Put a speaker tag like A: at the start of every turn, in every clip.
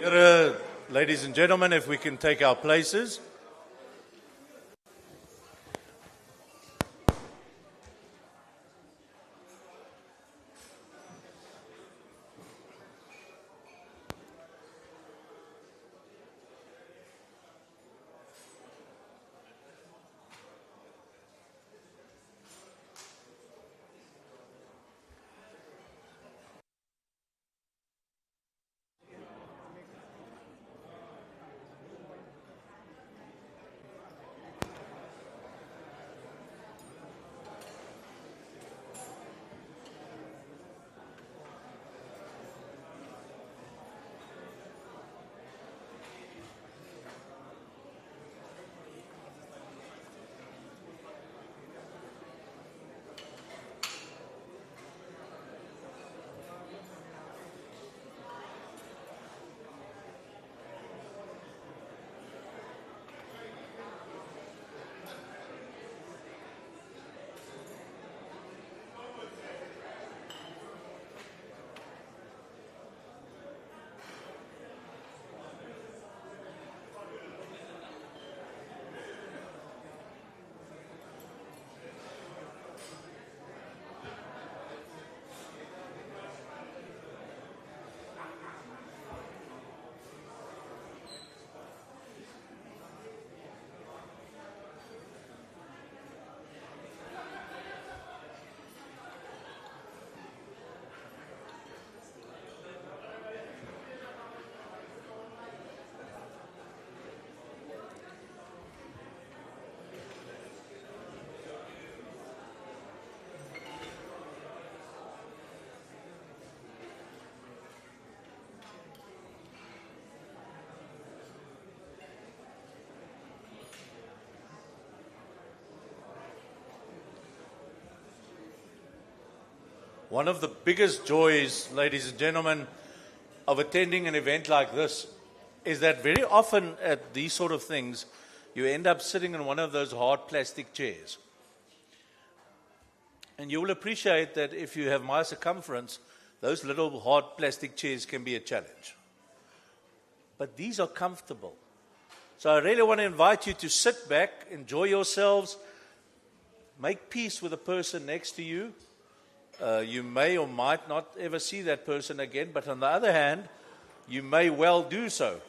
A: Ladies and gentlemen, if we can take our places. One of the biggest joys, ladies and gentlemen, of attending an event like this is that very often at these sort of things, you end up sitting in one of those hard plastic chairs. And you will appreciate that if you have my circumference, those little hard plastic chairs can be a challenge. But these are comfortable. So I really want to invite you to sit back, enjoy yourselves, make peace with the person next to you. You may or might not ever see that person again, but on the other hand, you may well do so.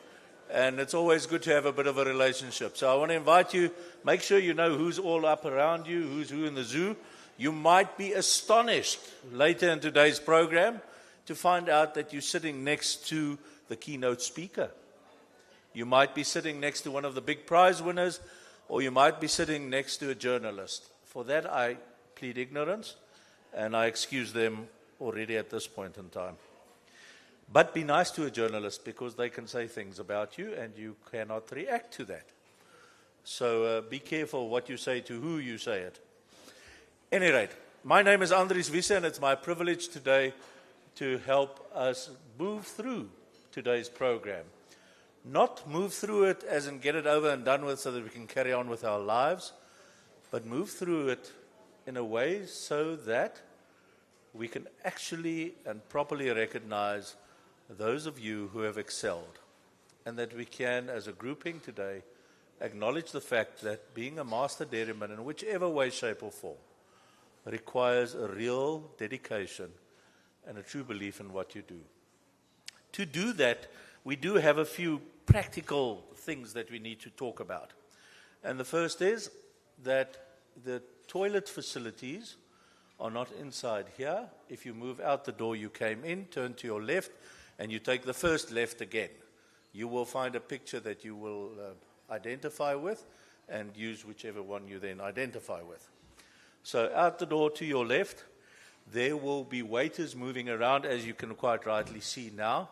A: And it's always good to have a bit of a relationship. So I want to invite you, make sure you know who's all up around you, who's who in the zoo. You might be astonished later in today's program to find out that you're sitting next to the keynote speaker. You might be sitting next to one of the big prize winners, or you might be sitting next to a journalist. For that, I plead ignorance. And I excuse them already at this point in time. But be nice to a journalist because they can say things about you and you cannot react to that. So be careful what you say to who you say it. Any rate, my name is Andries Wiese and it's my privilege today to help us move through today's program. Not move through it as in get it over and done with so that we can carry on with our lives, but move through it in a way so that we can actually and properly recognize those of you who have excelled, and that we can, as a grouping today, acknowledge the fact that being a master dairyman in whichever way, shape or form requires a real dedication and a true belief in what you do. To do that, we do have a few practical things that we need to talk about. And the first is that the toilet facilities are not inside here. If you move out the door you came in, turn to your left, and you take the first left again, you will find a picture that you will identify with and use whichever one you then identify with. So out the door to your left, there will be waiters moving around, as you can quite rightly see now.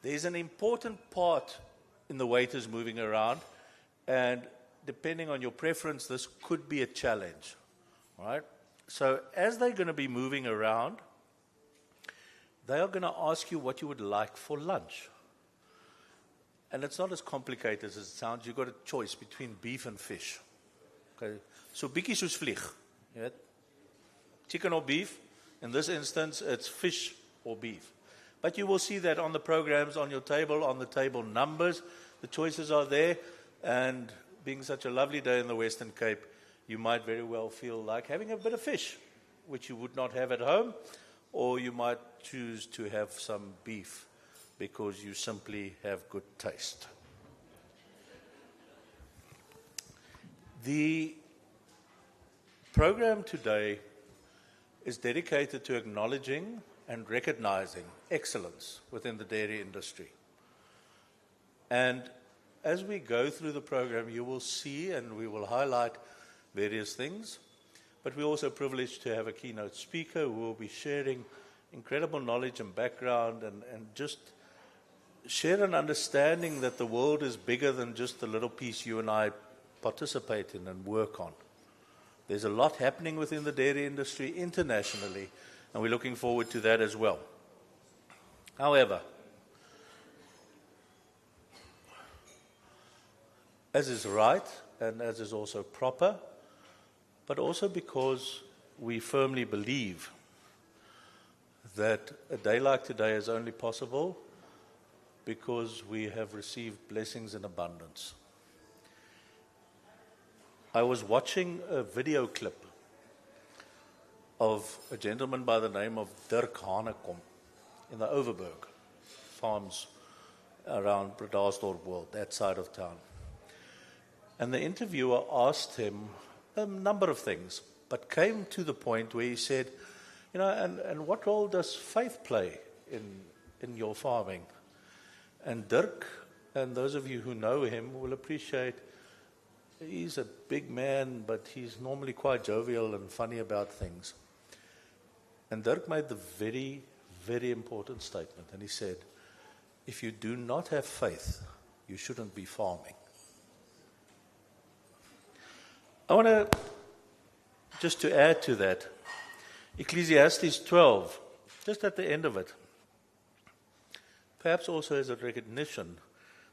A: There's an important part in the waiters moving around, and depending on your preference, this could be a challenge. Right? So as they're going to be moving around, they are going to ask you what you would like for lunch. And it's not as complicated as it sounds. You've got a choice between beef and fish. Okay? So bietjie soos vlieg. Chicken or beef. In this instance, it's fish or beef. But you will see that on the programs, on your table, on the table numbers. The choices are there. And being such a lovely day in the Western Cape, you might very well feel like having a bit of fish, which you would not have at home, or you might choose to have some beef because you simply have good taste. The program today is dedicated to acknowledging and recognizing excellence within the dairy industry. And as we go through the program, you will see and we will highlight various things, but we're also privileged to have a keynote speaker who will be sharing incredible knowledge and background and just share an understanding that the world is bigger than just the little piece you and I participate in and work on. There's a lot happening within the dairy industry internationally, and we're looking forward to that as well. However, as is right and as is also proper, but also because we firmly believe that a day like today is only possible because we have received blessings in abundance. I was watching a video clip of a gentleman by the name of Dirk Hanekom in the Overberg farms around Bredasdorp World, that side of town. And the interviewer asked him a number of things, but came to the point where he said, and what role does faith play in your farming? And Dirk, and those of you who know him will appreciate, he's a big man, but he's normally quite jovial and funny about things. And Dirk made the very, very important statement, and he said, if you do not have faith, you shouldn't be farming. I want to, just to add to that, Ecclesiastes 12, just at the end of it, perhaps also as a recognition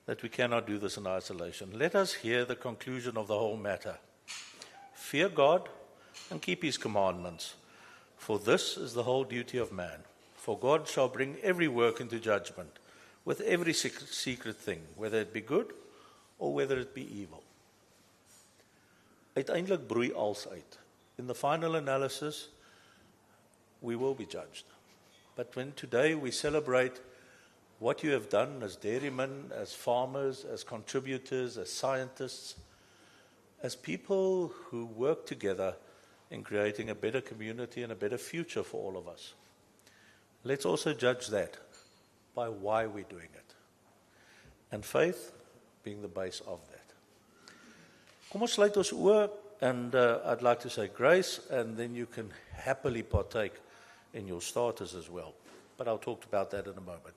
A: that we cannot do this in isolation. Let us hear the conclusion of the whole matter. Fear God and keep his commandments, for this is the whole duty of man. For God shall bring every work into judgment, with every secret thing, whether it be good or whether it be evil. Uiteindelik broei als uit. In the final analysis, we will be judged. But when today we celebrate what you have done as dairymen, as farmers, as contributors, as scientists, as people who work together in creating a better community and a better future for all of us, let's also judge that by why we're doing it. And faith being the base of that. Kom ons sluit ons oë, and I'd like to say grace, and then you can happily partake in your starters as well. But I'll talk about that in a moment.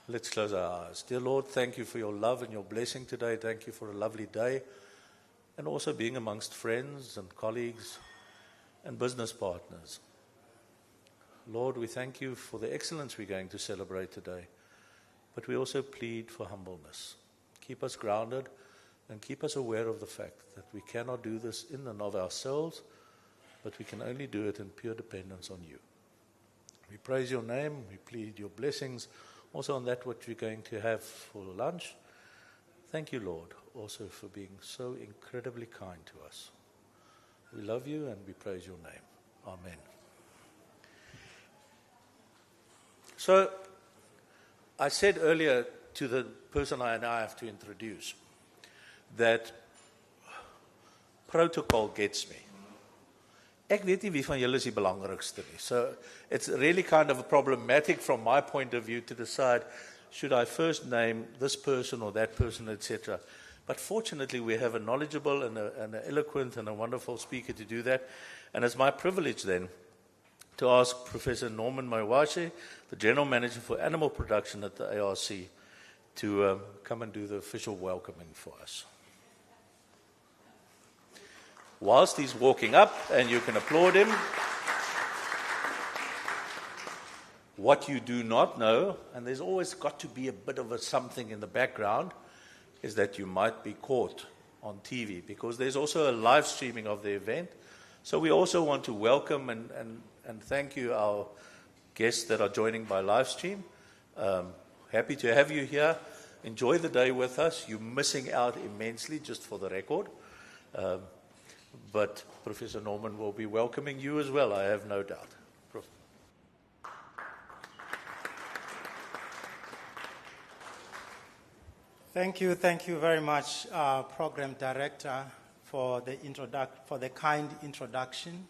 A: Let's close our eyes. Dear Lord, thank you for your love and your blessing today. Thank you for a lovely day, and also being amongst friends and colleagues and business partners. Lord, we thank you for the excellence we're going to celebrate today, but we also plead for humbleness. Keep us grounded and keep us aware of the fact that we cannot do this in and of ourselves, but we can only do it in pure dependence on you. We praise your name. We plead your blessings also on that what we're going to have for lunch. Thank you, Lord, also for being so incredibly kind to us. We love you and we praise your name. Amen. So, I said earlier to the person I have to introduce that protocol gets me. Ek weet nie wie van julle is die belangrikste nie. So it's really kind of problematic from my point of view to decide, should I first name this person or that person, etc. But fortunately we have a knowledgeable and an eloquent and a wonderful speaker to do that. And it's my privilege then to ask Professor Norman Maiwashe, the General Manager for Animal Production at the ARC, to come and do the official welcoming for us. Whilst he's walking up, and you can applaud him, what you do not know, and there's always got to be a bit of a something in the background, is that you might be caught on TV, because there's also a live streaming of the event. So we also want to welcome and thank you, our guests that are joining by live stream. Happy to have you here. Enjoy the day with us. You're missing out immensely, just for the record. But Professor Norman will be welcoming you as well, I have no doubt. Prof.
B: Thank you very much, Program Director, for the kind introduction.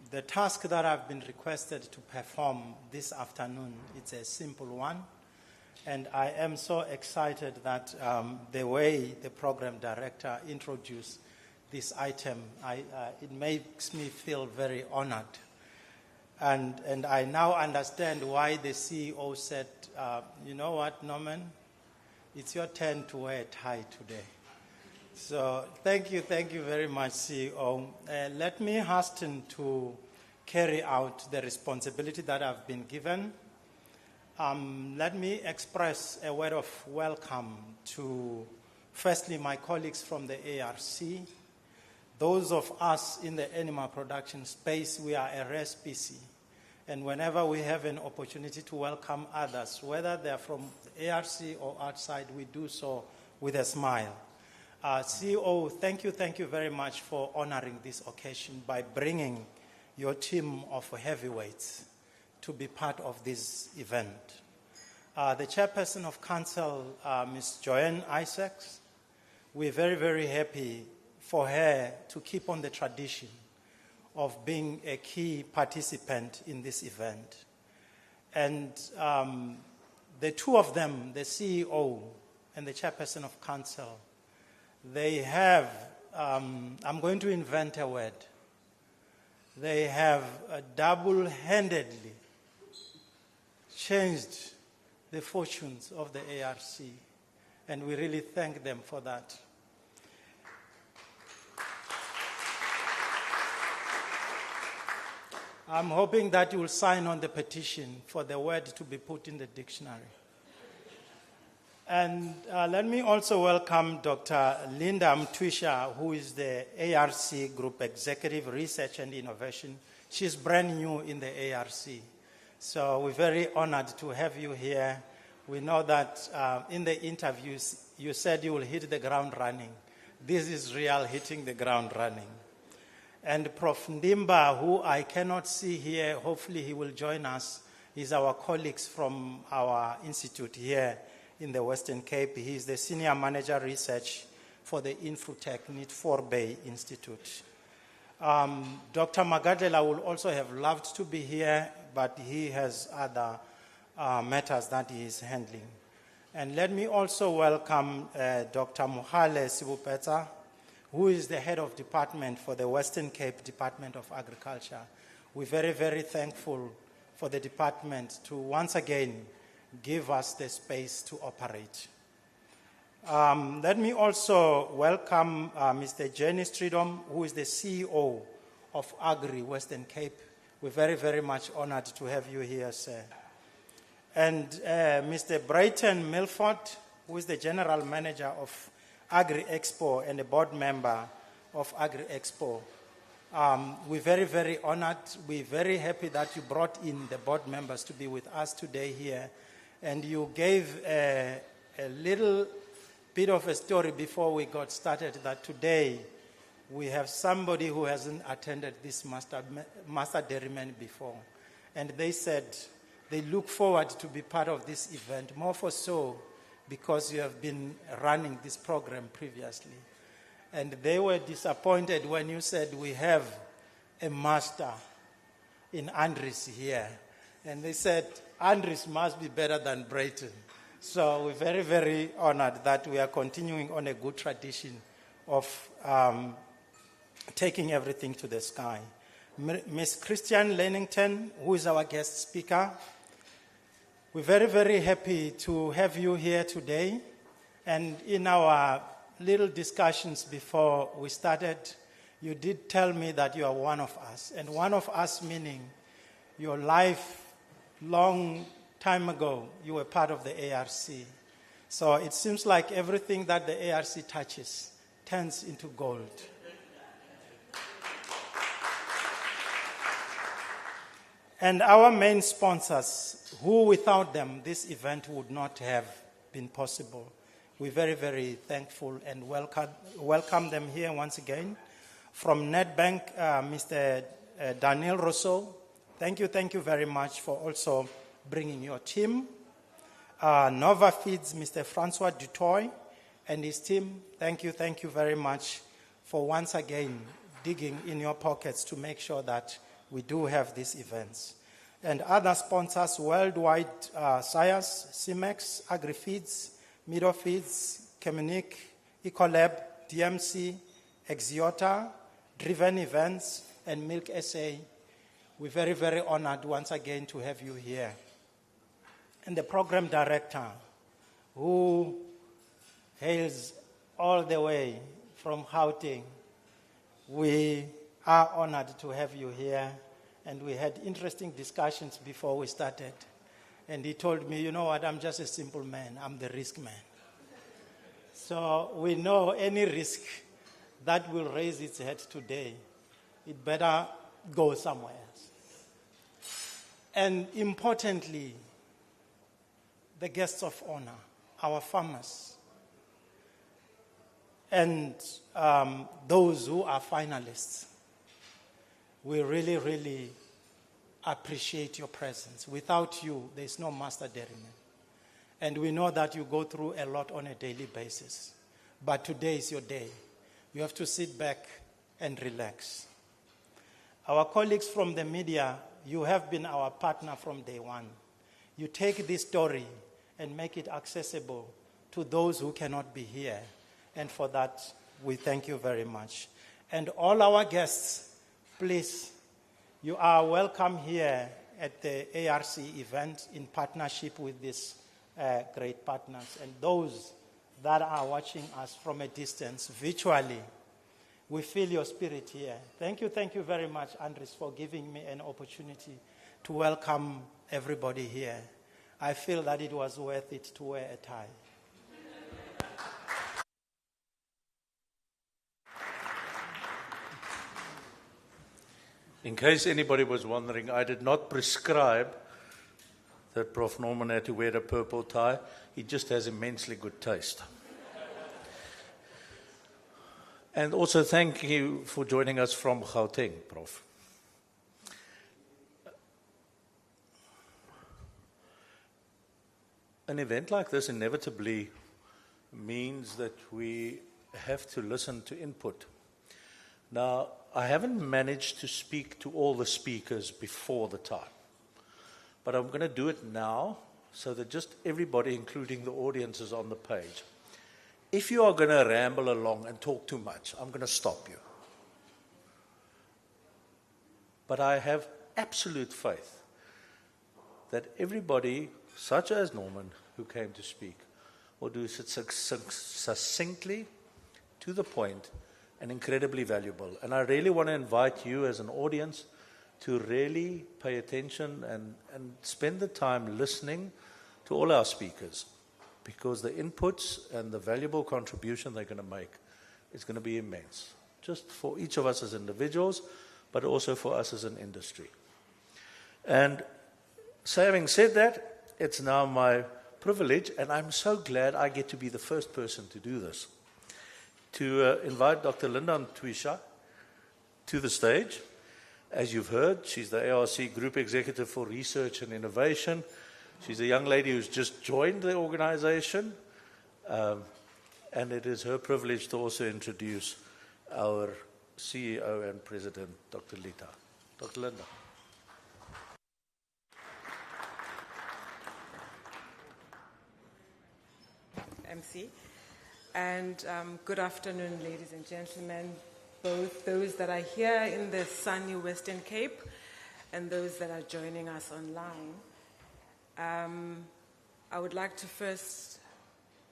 B: The task that I've been requested to perform this afternoon, it's a simple one. And I am so excited that the way the Program Director introduced this item, it makes me feel very honored. And I now understand why the CEO said, you know what, Norman? It's your turn to wear a tie today. So thank you very much, CEO. Let me hasten to carry out the responsibility that I've been given. Let me express a word of welcome to, firstly, my colleagues from the ARC. Those of us in the animal production space, we are a rare species. And whenever we have an opportunity to welcome others, whether they're from the ARC or outside, we do so with a smile. CEO, thank you very much for honoring this occasion by bringing your team of heavyweights to be part of this event. The chairperson of council, Ms. Joanne Isaacs, we're very happy for her to keep on the tradition of being a key participant in this event. And the two of them, the CEO and the chairperson of council, they have, I'm going to invent a word, they have double-handedly changed the fortunes of the ARC, and we really thank them for that. I'm hoping that you will sign on the petition for the word to be put in the dictionary. And let me also welcome Dr. Linda Mtwisha, who is the ARC Group Executive Research and Innovation. She's brand new in the ARC. So we're very honored to have you here. We know that in the interviews, you said you will hit the ground running. This is real hitting the ground running. And Prof. Ndimba, who I cannot see here, hopefully he will join us. He's our colleagues from our institute here in the Western Cape. He's the Senior Manager Research for the Infotech Need 4-Bay Institute. Dr. Magadlela would also have loved to be here, but he has other matters that he is handling. And let me also welcome Dr. Mohale Sibupeta, who is the head of department for the Western Cape Department of Agriculture. We're very thankful for the department to once again give us the space to operate. Let me also welcome Mr. Jenny Stridom, who is the CEO of Agri Western Cape. We're very much honored to have you here, sir. And Mr. Brayton Milford, who is the General Manager of Agri-Expo and a board member of Agri-Expo. We're very honored. We're very happy that you brought in the board members to be with us today here. And you gave a little bit of a story before we got started that today we have somebody who hasn't attended this Master Dairyman before. And they said they look forward to be part of this event, more for so because you have been running this program previously. And they were disappointed when you said we have a master in Andries here. And they said, Andries must be better than Brayton. So we're very honored that we are continuing on a good tradition of taking everything to the sky. Ms. Christian Lennington, who is our guest speaker, we're very happy to have you here today. And in our little discussions before we started, you did tell me that you are one of us. And one of us meaning your life long time ago, you were part of the ARC. So it seems like everything that the ARC touches turns into gold. And our main sponsors, who without them this event would not have been possible. We're very, very thankful and welcome them here once again. From Nedbank, Mr. Daniel Rousseau, thank you very much for also bringing your team. Nova Feeds, Mr. Francois Dutoy and his team, thank you very much for once again digging in your pockets to make sure that we do have these events. And other sponsors worldwide, SIAS, CIMEX, Agri-Feeds, Meadow Feeds, Chemunic, Ecolab, DMC, Exiota, Driven Events, and Milk SA. We're very, very honored once again to have you here. And the program director, who hails all the way from Gauteng, we are honored to have you here. And we had interesting discussions before we started. And he told me, you know what, I'm just a simple man. I'm the risk man. So we know any risk that will raise its head today, it better go somewhere else. And importantly, the guests of honor, our farmers, and those who are finalists. We really, really appreciate your presence. Without you, there's no Master Dairyman. And we know that you go through a lot on a daily basis. But today is your day. You have to sit back and relax. Our colleagues from the media, you have been our partner from day one. You take this story and make it accessible to those who cannot be here. And for that, we thank you very much. And all our guests, please, you are welcome here at the ARC event in partnership with these great partners. And those that are watching us from a distance, virtually, we feel your spirit here. Thank you very much, Andres, for giving me an opportunity to welcome everybody here. I feel that it was worth it to wear a tie.
A: In case anybody was wondering, I did not prescribe that Prof. Norman had to wear a purple tie. He just has immensely good taste. And also thank you for joining us from Gauteng, Prof. An event like this inevitably means that we have to listen to input. Now, I haven't managed to speak to all the speakers before the time, but I'm going to do it now so that just everybody, including the audience, is on the page. If you are going to ramble along and talk too much, I'm going to stop you. But I have absolute faith that everybody, such as Norman, who came to speak, will do it succinctly, to the point, and incredibly valuable. And I really want to invite you as an audience to really pay attention and spend the time listening to all our speakers, because the inputs and the valuable contribution they're going to make is going to be immense, just for each of us as individuals, but also for us as an industry. And so having said that, it's now my privilege, and I'm so glad I get to be the first person to do this, to invite Dr. Linda Mtwisha to the stage. As you've heard, she's the ARC Group Executive for Research and Innovation. She's a young lady who's just joined the organization, and it is her privilege to also introduce our CEO and President, Dr. Lita. Dr. Linda.
C: MC. And good afternoon, ladies and gentlemen, both those that are here in the sunny Western Cape and those that are joining us online. I would like to first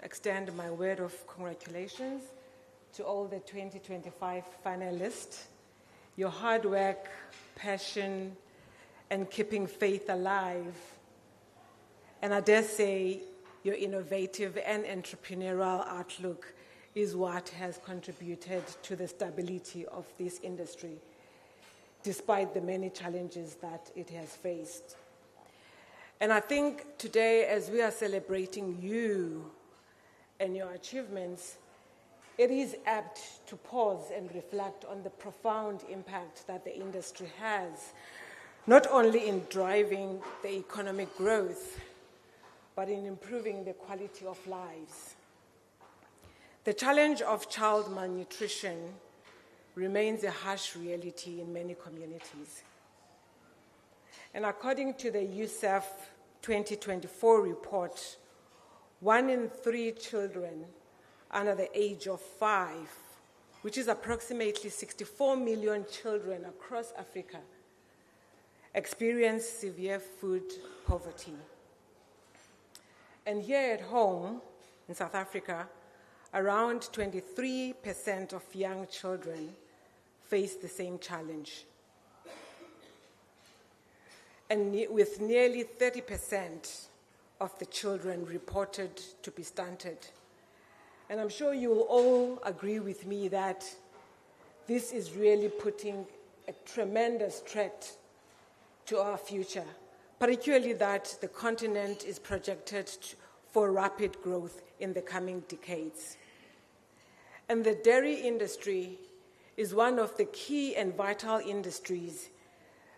C: extend my word of congratulations to all the 2025 finalists. Your hard work, passion, and keeping faith alive, and I dare say your innovative and entrepreneurial outlook is what has contributed to the stability of this industry. despite the many challenges that it has faced. And I think today, as we are celebrating you and your achievements, it is apt to pause and reflect on the profound impact that the industry has, not only in driving the economic growth, but in improving the quality of lives. The challenge of child malnutrition remains a harsh reality in many communities. And according to the UNICEF 2024 report, 1 in 3 children under the age of 5, which is approximately 64 million children across Africa, experience severe food poverty. And here at home, in South Africa, around 23% of young children face the same challenge. And with nearly 30% of the children reported to be stunted. And I'm sure you will all agree with me that this is really putting a tremendous threat to our future, particularly that the continent is projected for rapid growth in the coming decades. And the dairy industry is one of the key and vital industries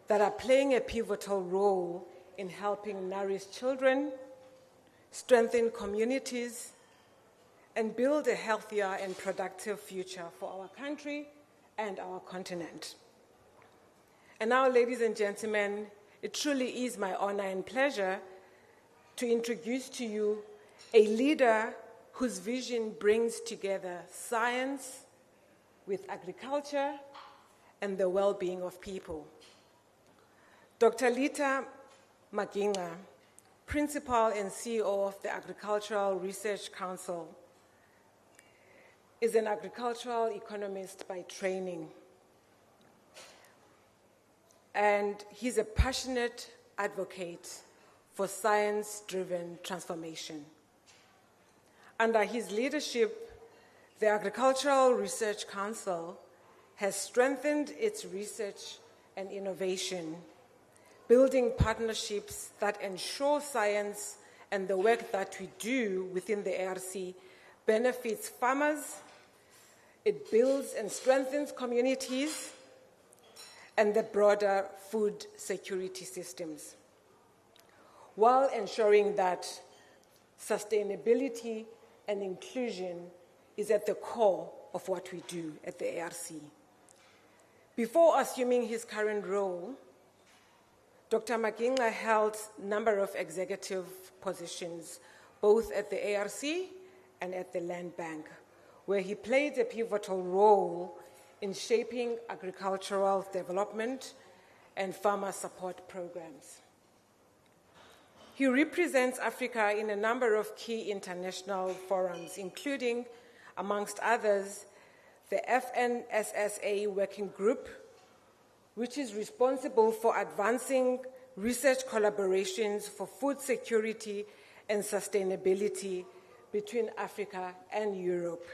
C: that are playing a pivotal role in helping nourish children, strengthen communities, and build a healthier and productive future for our country and our continent. And now, ladies and gentlemen, it truly is my honor and pleasure to introduce to you a leader whose vision brings together science with agriculture and the well-being of people. Dr. Lita Maginga, Principal and CEO of the Agricultural Research Council, is an agricultural economist by training. And he's a passionate advocate for science-driven transformation. Under his leadership, the Agricultural Research Council has strengthened its research and innovation, building partnerships that ensure science and the work that we do within the ARC benefits farmers, it builds and strengthens communities, and the broader food security systems, while ensuring that sustainability and inclusion is at the core of what we do at the ARC. Before assuming his current role, Dr. Maginga held a number of executive positions, both at the ARC and at the Land Bank, where he played a pivotal role in shaping agricultural development and farmer support programs. He represents Africa in a number of key international forums, including, amongst others, the FNSSA Working Group, which is responsible for advancing research collaborations for food security and sustainability between Africa and Europe.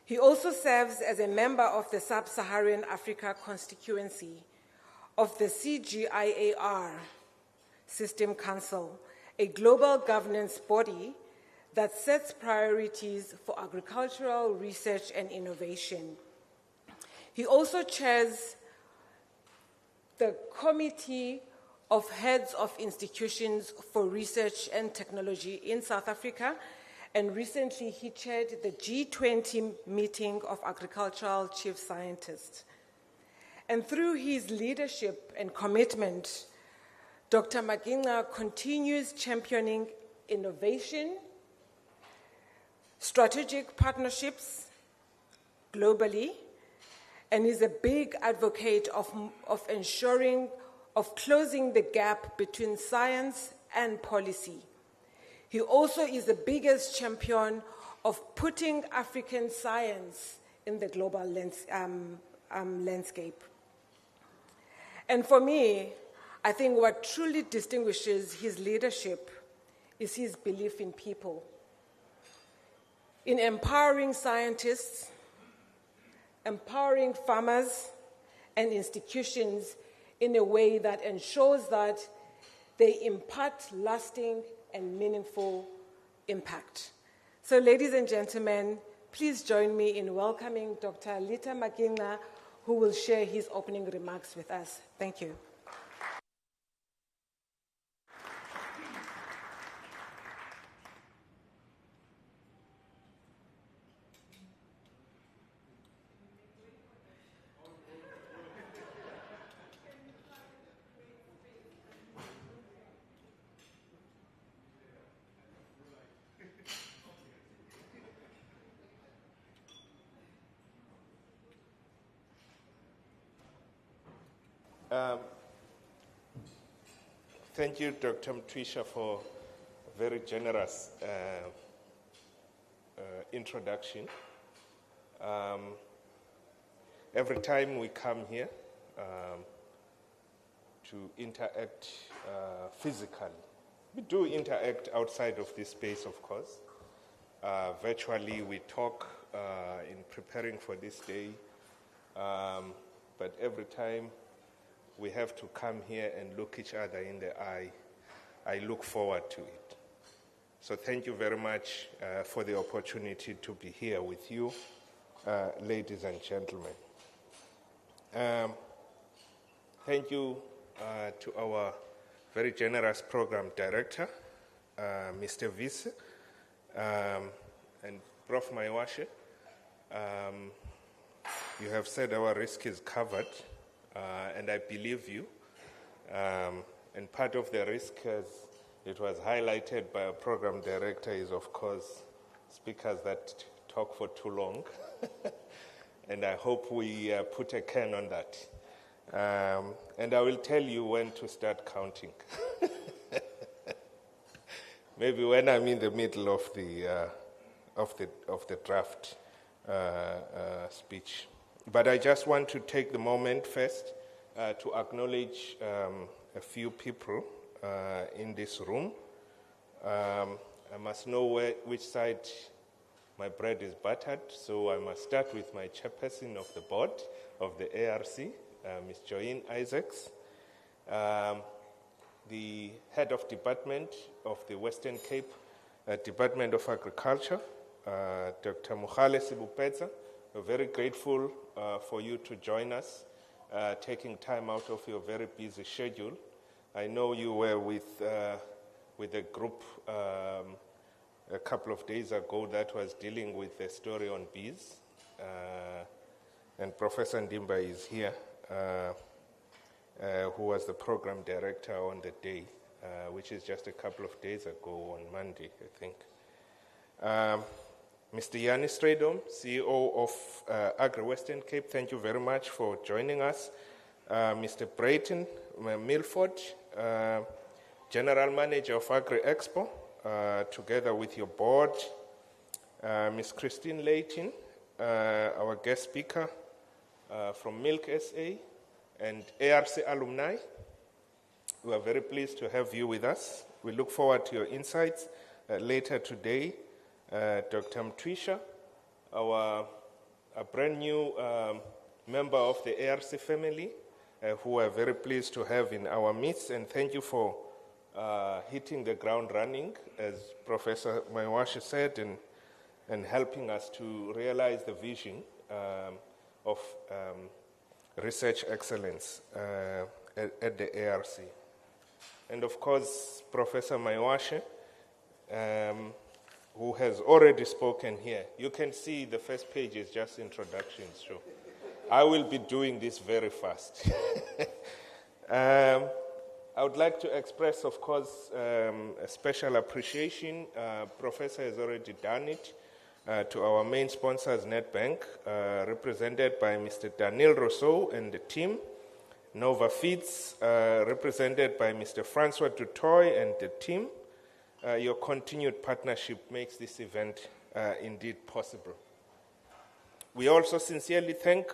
C: He also serves as a member of the Sub-Saharan Africa constituency of the CGIAR System Council, a global governance body that sets priorities for agricultural research and innovation. He also chairs the Committee of Heads of Institutions for Research and Technology in South Africa, and recently he chaired the G20 meeting of agricultural chief scientists. And through his leadership and commitment, Dr. Maginga continues championing innovation, strategic partnerships globally, and is a big advocate of closing the gap between science and policy. He also is the biggest champion of putting African science in the global landscape. And for me, I think what truly distinguishes his leadership is his belief in people, in empowering scientists, empowering farmers, and institutions in a way that ensures that they impart lasting and meaningful impact. So, ladies and gentlemen, please join me in welcoming Dr. Lita Makinga, who will share his opening remarks with us. Thank you.
D: Thank you, Dr. Mtwisha, for a very generous introduction. Every time we come here to interact physically, we do interact outside of this space, of course. Virtually, we talk in preparing for this day, but every time we have to come here and look each other in the eye, I look forward to it. So thank you very much for the opportunity to be here with you, ladies and gentlemen. Thank you to our very generous program director, Mr. Vice, and Prof. Maiwashe. You have said our risk is covered. And I believe you. And part of the risk, as it was highlighted by our program director, is, of course, speakers that talk for too long. And I hope we put a can on that. And I will tell you when to start counting. Maybe when I'm in the middle of the draft speech. But I just want to take the moment first to acknowledge a few people in this room. I must know which side my bread is buttered, so I must start with my chairperson of the board of the ARC, Ms. Joanne Isaacs, the head of department of the Western Cape Department of Agriculture, Dr. Mohale Sibupedza. We're very grateful for you to join us, taking time out of your very busy schedule. I know you were with a group a couple of days ago that was dealing with a story on bees, and Professor Ndimba is here, who was the program director on the day, which is just a couple of days ago on Monday, I think. Mr. Yanni Stradom, CEO of Agri-Western Cape, thank you very much for joining us. Mr. Brayton Milford, General Manager of Agri-Expo, together with your board. Ms. Christine Layton, our guest speaker from Milk SA, and ARC alumni. We are very pleased to have you with us. We look forward to your insights later today. Dr. Mtwisha, a brand new member of the ARC family, who we are very pleased to have in our midst, and thank you for hitting the ground running, as Professor Maiwashe said, and helping us to realize the vision of research excellence at the ARC. And of course, Professor Maiwashe, who has already spoken here. You can see the first page is just introductions. So I will be doing this very fast. I would like to express, of course, a special appreciation. Professor has already done it to our main sponsors, Nedbank, represented by Mr. Daniel Rousseau and the team. Nova Feeds, represented by Mr. Francois Dutoy and the team. Your continued partnership makes this event indeed possible. We also sincerely thank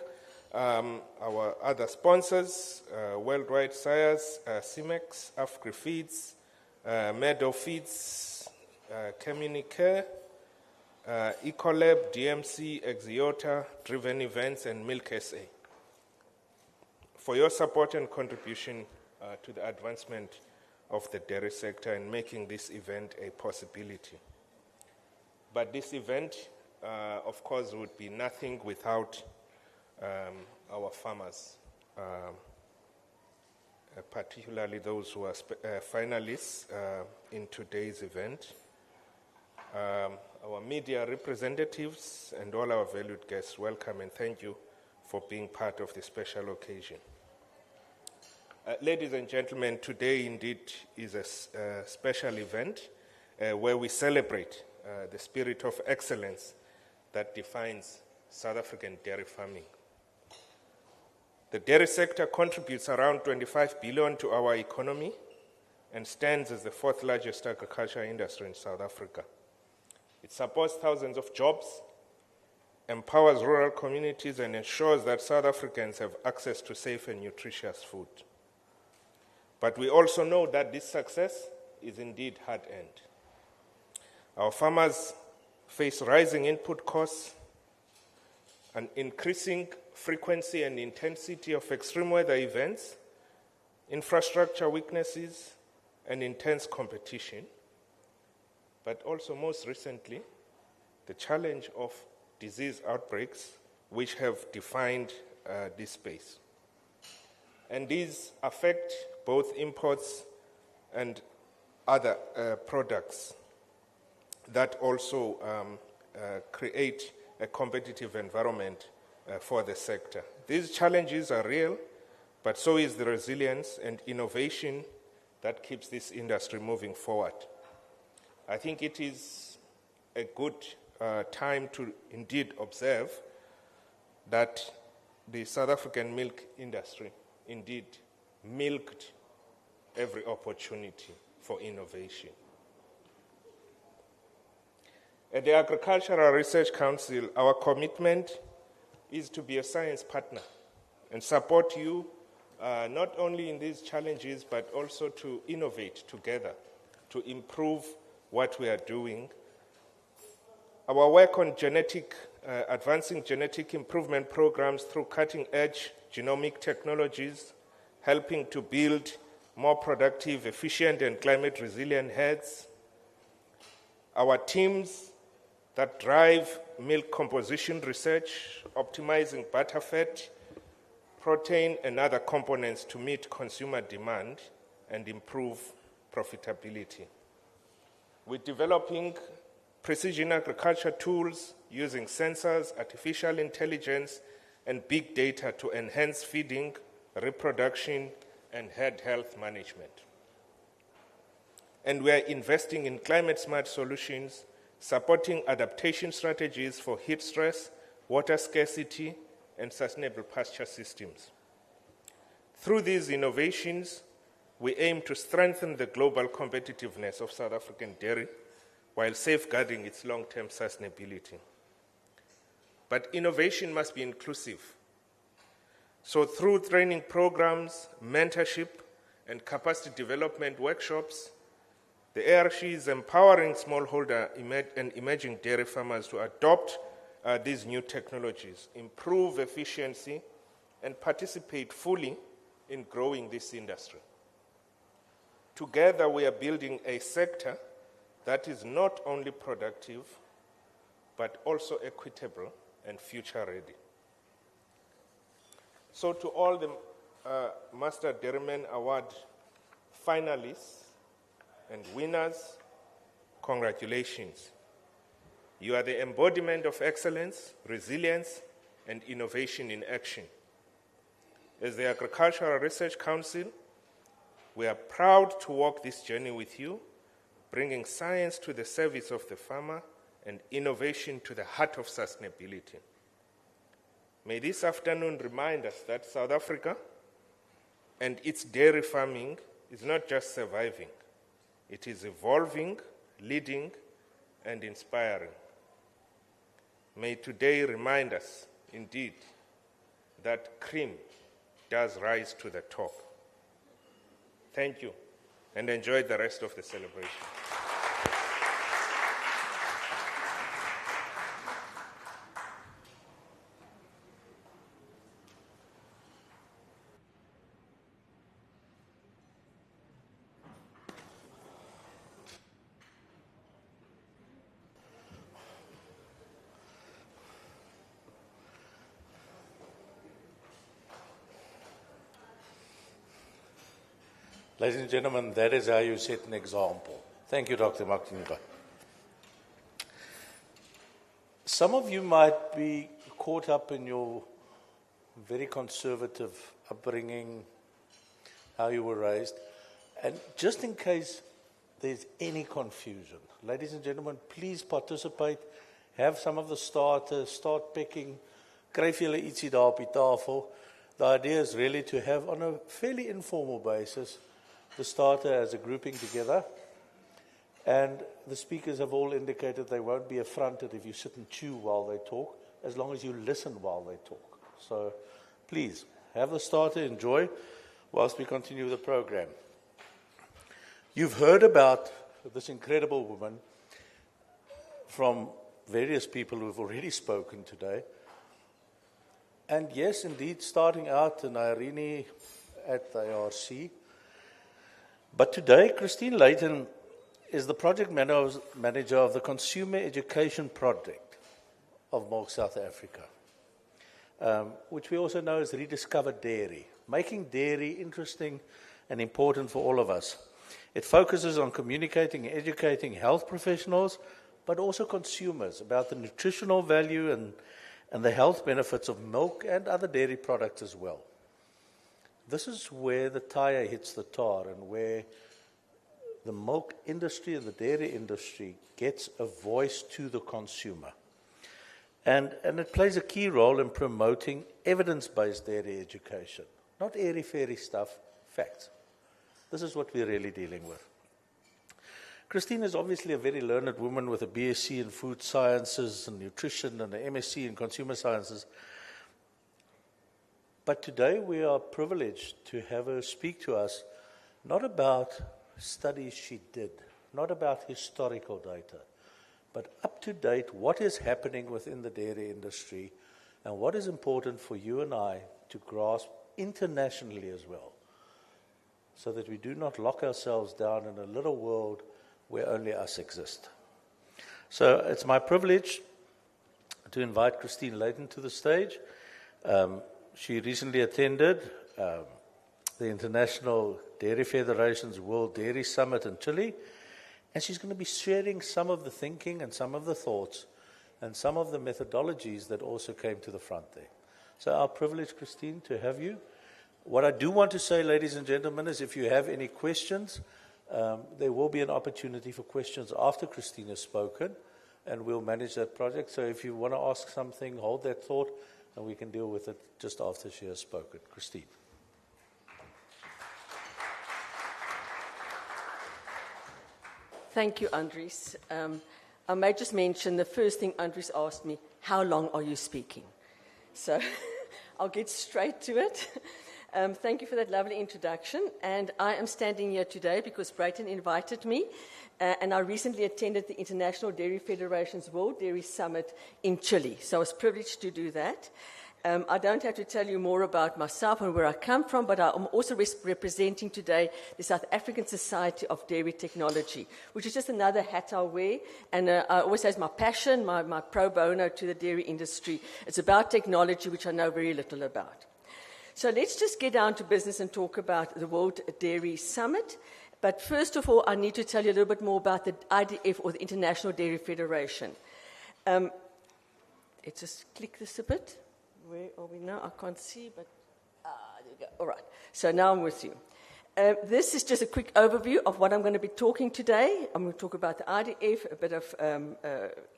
D: our other sponsors, Worldwide Sires, CIMEX, AfriFeeds, Meadow Feeds, Communicare, Ecolab, DMC, Exiota, Driven Events, and Milk SA. for your support and contribution to the advancement of the dairy sector and making this event a possibility. But this event, of course, would be nothing without our farmers, particularly those who are finalists in today's event, our media representatives, and all our valued guests. Welcome and thank you for being part of this special occasion. Ladies and gentlemen, today indeed is a special event where we celebrate the spirit of excellence that defines South African dairy farming. The dairy sector contributes around 25 billion to our economy and stands as the fourth largest agriculture industry in South Africa. It supports thousands of jobs, empowers rural communities, and ensures that South Africans have access to safe and nutritious food. But we also know that this success is indeed hard-earned. Our farmers face rising input costs, an increasing frequency and intensity of extreme weather events, infrastructure weaknesses, and intense competition, but also most recently, the challenge of disease outbreaks which have defined this space. And these affect both imports and other products that also create a competitive environment for the sector. These challenges are real, but so is the resilience and innovation that keeps this industry moving forward. I think it is a good time to indeed observe that the South African milk industry indeed milked every opportunity for innovation. At the Agricultural Research Council, our commitment is to be a science partner and support you not only in these challenges, but also to innovate together, to improve what we are doing. Our work on advancing genetic improvement programs through cutting-edge genomic technologies, helping to build more productive, efficient, and climate-resilient herds. Our teams that drive milk composition research, optimizing butterfat, protein, and other components to meet consumer demand and improve profitability. We're developing precision agriculture tools using sensors, artificial intelligence, and big data to enhance feeding, reproduction, and herd health management. And we are investing in climate-smart solutions, supporting adaptation strategies for heat stress, water scarcity, and sustainable pasture systems. Through these innovations, we aim to strengthen the global competitiveness of South African dairy while safeguarding its long-term sustainability. But innovation must be inclusive. So through training programs, mentorship, and capacity development workshops, the ARC is empowering smallholder and emerging dairy farmers to adopt these new technologies, improve efficiency, and participate fully in growing this industry. Together, we are building a sector that is not only productive, but also equitable and future-ready. So to all the Master Dairyman Award finalists and winners, congratulations. You are the embodiment of excellence, resilience, and innovation in action. As the Agricultural Research Council, we are proud to walk this journey with you, bringing science to the service of the farmer and innovation to the heart of sustainability. May this afternoon remind us that South Africa and its dairy farming is not just surviving, it is evolving, leading, and inspiring. May today remind us, indeed, that cream does rise to the top. Thank you, and enjoy the rest of the celebration.
A: Ladies and gentlemen, that is how you set an example. Thank you, Dr. Makinika. Some of you might be caught up in your very conservative upbringing, how you were raised. And just in case there's any confusion, ladies and gentlemen, please participate. Have some of the starters, start picking. Kry vir julle ietsie daar op die tafel. The idea is really to have, on a fairly informal basis, the starter as a grouping together. And the speakers have all indicated they won't be affronted if you sit and chew while they talk, as long as you listen while they talk. So please, have the starter, enjoy, whilst we continue the program. You've heard about this incredible woman from various people who have already spoken today. And yes, indeed, starting out in Irene at the ARC. But today, Christine Layton is the project manager of the Consumer Education Project of Milk South Africa, which we also know as Rediscover Dairy, making dairy interesting and important for all of us. It focuses on communicating and educating health professionals, but also consumers about the nutritional value and the health benefits of milk and other dairy products as well. This is where the tire hits the tar and where the milk industry and the dairy industry gets a voice to the consumer. And it plays a key role in promoting evidence-based dairy education, not airy-fairy stuff, facts. This is what we're really dealing with. Christine is obviously a very learned woman with a BSc in food sciences and nutrition and an MSc in consumer sciences. But today we are privileged to have her speak to us not about studies she did, not about historical data, but up to date what is happening within the dairy industry and what is important for you and I to grasp internationally as well, so that we do not lock ourselves down in a little world where only us exist. So it's my privilege to invite Christine Layton to the stage. She recently attended the International Dairy Federation's World Dairy Summit in Chile, and she's going to be sharing some of the thinking and some of the thoughts and some of the methodologies that also came to the front there. So our privilege, Christine, to have you. What I do want to say, ladies and gentlemen, is if you have any questions, there will be an opportunity for questions after Christine has spoken, and we'll manage that project. So if you want to ask something, hold that thought, and we can deal with it just after she has spoken. Christine.
E: Thank you, Andries. I may just mention the first thing Andries asked me, how long are you speaking? So I'll get straight to it. Thank you for that lovely introduction. And I am standing here today because Brayton invited me, and I recently attended the International Dairy Federation's World Dairy Summit in Chile. So I was privileged to do that. I don't have to tell you more about myself and where I come from, but I'm also representing today the South African Society of Dairy Technology, which is just another hat I wear. And I always say it's my passion, my pro bono to the dairy industry. It's about technology, which I know very little about. So let's just get down to business and talk about the World Dairy Summit. But first of all, I need to tell you a little bit more about the IDF, or the International Dairy Federation. Let's just click this a bit. Where are we now? I can't see, but there you go. All right. So now I'm with you. This is just a quick overview of what I'm going to be talking today. I'm going to talk about the IDF, a bit of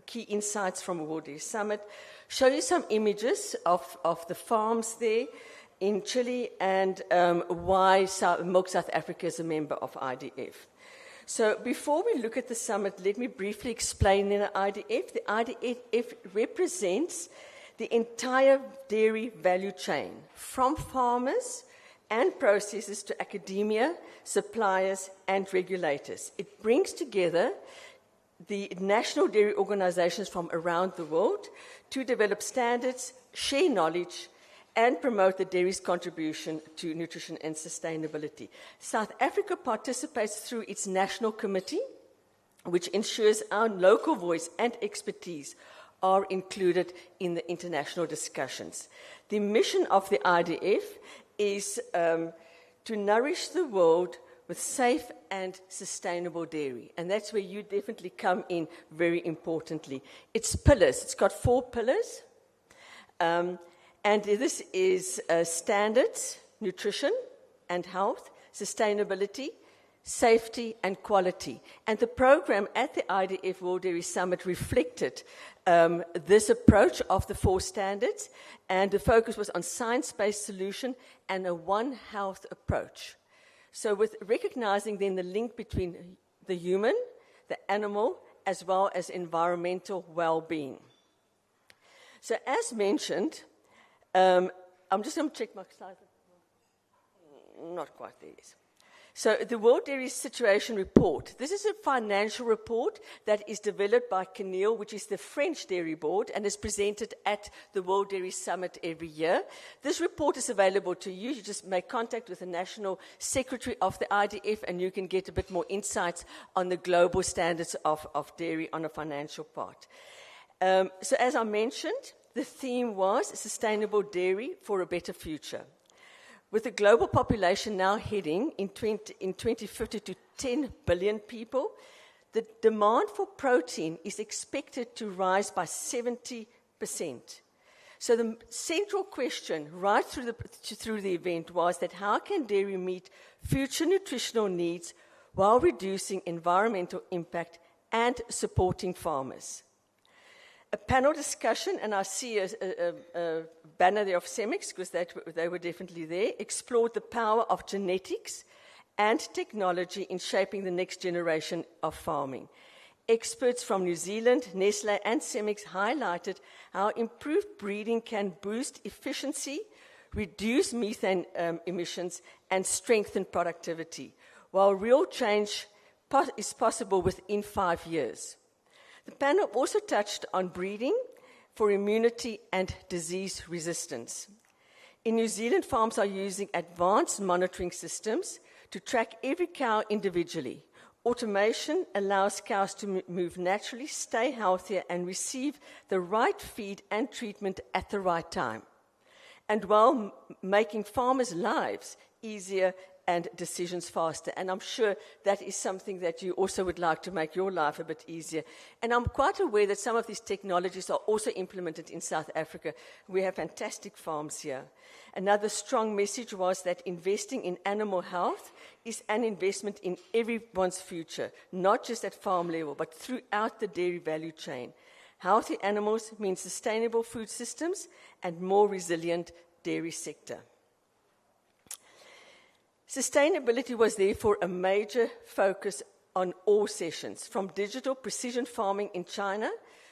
E: key insights from the World Dairy Summit, show you some images of the farms there in Chile, and why Milk South Africa is a member of IDF. So before we look at the summit, let me briefly explain the IDF. The IDF represents the entire dairy value chain, from farmers and processors to academia, suppliers, and regulators. It brings together the national dairy organizations from around the world to develop standards, share knowledge, and promote the dairy's contribution to nutrition and sustainability. South Africa participates through its national committee, which ensures our local voice and expertise are included in the international discussions. The mission of the IDF is to nourish the world with safe and sustainable dairy. And that's where you definitely come in very importantly. It's pillars. It's got 4 pillars. And this is standards, nutrition and health, sustainability, safety and quality. And the program at the IDF World Dairy Summit reflected this approach of the 4 standards, and the focus was on science-based solution and a One Health approach. So with recognizing then the link between the human, the animal, as well as environmental well-being. So as mentioned, I'm just going to check my slides. Not quite there. Yes. So the World Dairy Situation Report. This is a financial report that is developed by CNIL, which is the French Dairy Board, and is presented at the World Dairy Summit every year. This report is available to you. You just make contact with the National Secretary of the IDF, and you can get a bit more insights on the global standards of dairy on a financial part. So as I mentioned, the theme was Sustainable Dairy for a Better Future. With the global population now heading in 2050 to 10 billion people, the demand for protein is expected to rise by 70%. So the central question right through the event was that how can dairy meet future nutritional needs while reducing environmental impact and supporting farmers? A panel discussion, and I see a banner there of CEMEX, because they were definitely there, explored the power of genetics and technology in shaping the next generation of farming. Experts from New Zealand, Nestlé, and CEMEX highlighted how improved breeding can boost efficiency, reduce methane emissions, and strengthen productivity, while real change is possible within 5 years. The panel also touched on breeding for immunity and disease resistance. In New Zealand, farms are using advanced monitoring systems to track every cow individually. Automation allows cows to move naturally, stay healthier, and receive the right feed and treatment at the right time, and while making farmers' lives easier and decisions faster. And I'm sure that is something that you also would like to make your life a bit easier. And I'm quite aware that some of these technologies are also implemented in South Africa. We have fantastic farms here. Another strong message was that investing in animal health is an investment in everyone's future, not just at farm level, but throughout the dairy value chain. Healthy animals mean sustainable food systems and more resilient dairy sector. Sustainability was therefore a major focus on all sessions, from digital precision farming in China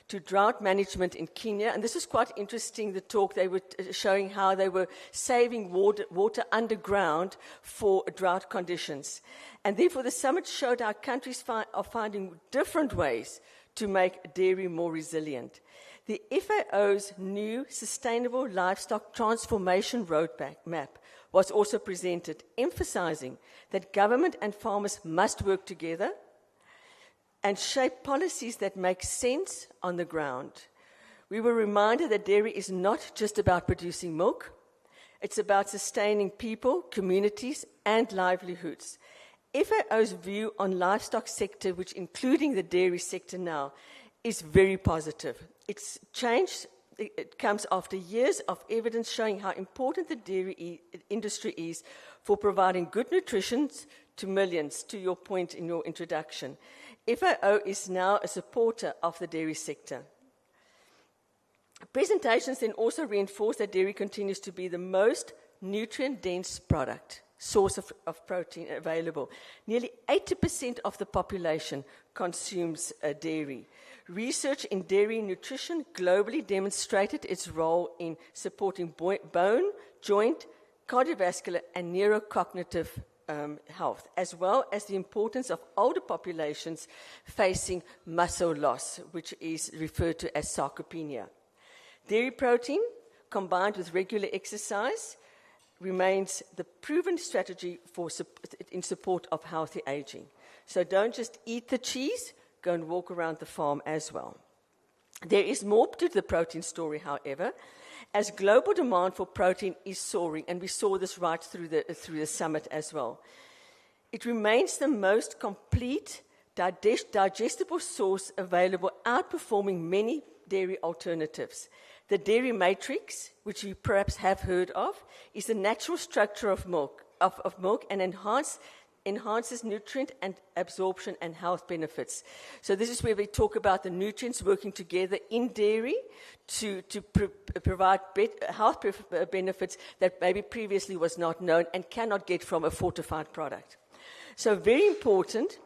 E: to drought management in Kenya. And this was quite interesting, the talk. They were showing how they were saving water underground for drought conditions. And therefore the summit showed how countries are finding different ways to make dairy more resilient. The FAO's new Sustainable Livestock Transformation Roadmap was also presented, emphasizing that government and farmers must work together and shape policies that make sense on the ground. We were reminded that dairy is not just about producing milk, it's about sustaining people, communities, and livelihoods. FAO's view on livestock sector, which including the dairy sector now, is very positive. It's changed. It comes after years of evidence showing how important the dairy industry is for providing good nutrition to millions, to your point in your introduction. FAO is now a supporter of the dairy sector. Presentations then also reinforce that dairy continues to be the most nutrient-dense source of protein available. Nearly 80% of the population consumes dairy. Research in dairy nutrition globally demonstrated its role in supporting bone, joint, cardiovascular, and neurocognitive health, as well as the importance of older populations facing muscle loss, which is referred to as sarcopenia. Dairy protein, combined with regular exercise, remains the proven strategy in support of healthy aging. So don't just eat the cheese, go and walk around the farm as well. There is more to the protein story, however, as global demand for protein is soaring, and we saw this right through the summit as well. It remains the most complete, digestible source available, outperforming many dairy alternatives. The dairy matrix, which you perhaps have heard of, is the natural structure of milk and enhances nutrient and absorption and health benefits. So this is where we talk about the nutrients working together in dairy to provide health benefits that maybe previously was not known and cannot get from a fortified product. So very important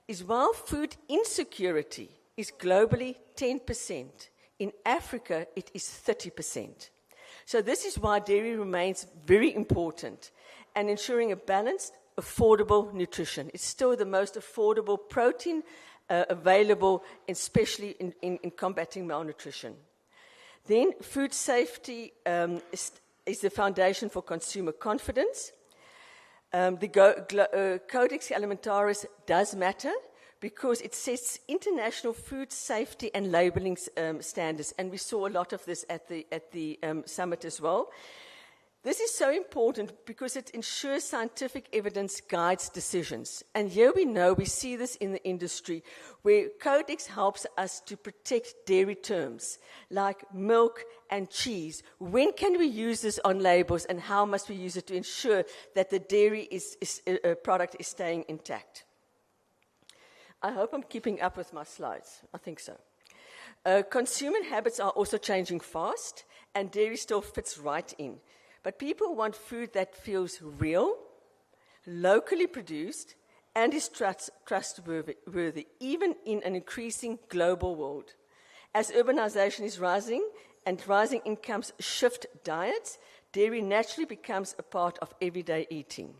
E: is while food insecurity is globally 10%, in Africa it is 30%. So this is why dairy remains very important and ensuring a balanced, affordable nutrition. It's still the most affordable protein available, especially in combating malnutrition. Then food safety is the foundation for consumer confidence. The Codex Alimentarius does matter because it sets international food safety and labeling standards, and we saw a lot of this at the summit as well. This is so important because it ensures scientific evidence guides decisions. And here we see this in the industry, where Codex helps us to protect dairy terms like milk and cheese. When can we use this on labels, and how must we use it to ensure that the dairy product is staying intact? I hope I'm keeping up with my slides. I think so. Consumer habits are also changing fast, and dairy still fits right in. But people want food that feels real, locally produced, and is trustworthy, even in an increasing global world. As urbanization is rising and rising incomes shift diets, dairy naturally becomes a part of everyday eating.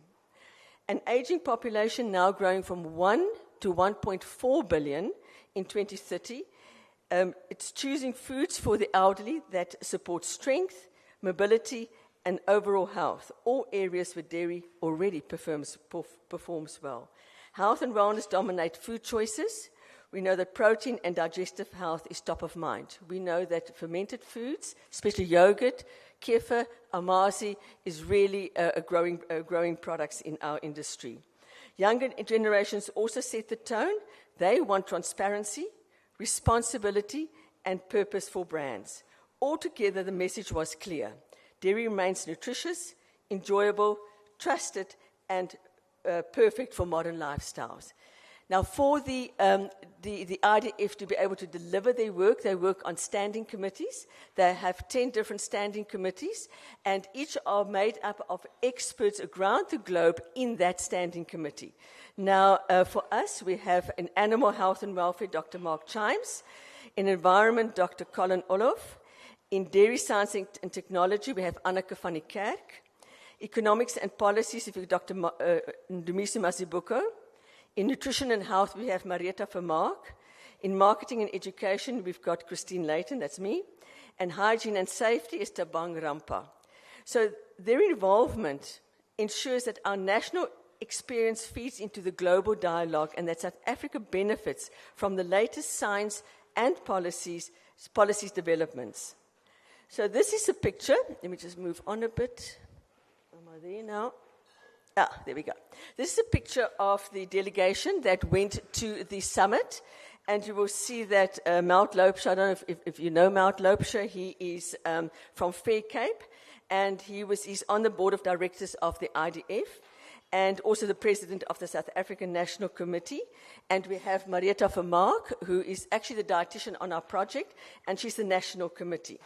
E: An aging population now growing from 1 to 1.4 billion in 2030, it's choosing foods for the elderly that support strength, mobility, and overall health, all areas where dairy already performs well. Health and wellness dominate food choices. We know that protein and digestive health is top of mind. We know that fermented foods, especially yogurt, kefir, amasi, is really a growing products in our industry. Younger generations also set the tone. They want transparency, responsibility, and purpose for brands. Altogether, the message was clear. Dairy remains nutritious, enjoyable, trusted, and perfect for modern lifestyles. Now, for the IDF to be able to deliver their work, they work on standing committees. They have 10 different standing committees, and each are made up of experts around the globe in that standing committee. Now, for us, we have in animal health and welfare, Dr. Mark Chimes. In environment, Dr. Colin Olof. In dairy science and technology, we have Anneke van der Kerk. Economics and policies, we have Dr. Ndumiso Mazibuko. In nutrition and health, we have Marietta Vermaak. In marketing and education, we've got Christine Layton, that's me. And hygiene and safety is Tabang Rampa. So their involvement ensures that our national experience feeds into the global dialogue and that South Africa benefits from the latest science and policies developments. So this is a picture. Let me just move on a bit. Am I there now? There we go. This is a picture of the delegation that went to the summit. And you will see that Mount Loubser, I don't know if you know Mount Loubser, he is from Fair Cape. And he's on the board of directors of the IDF. And also the president of the South African National Committee. And we have Marietta Vermaak, who is actually the dietitian on our project. And she's the National Committee.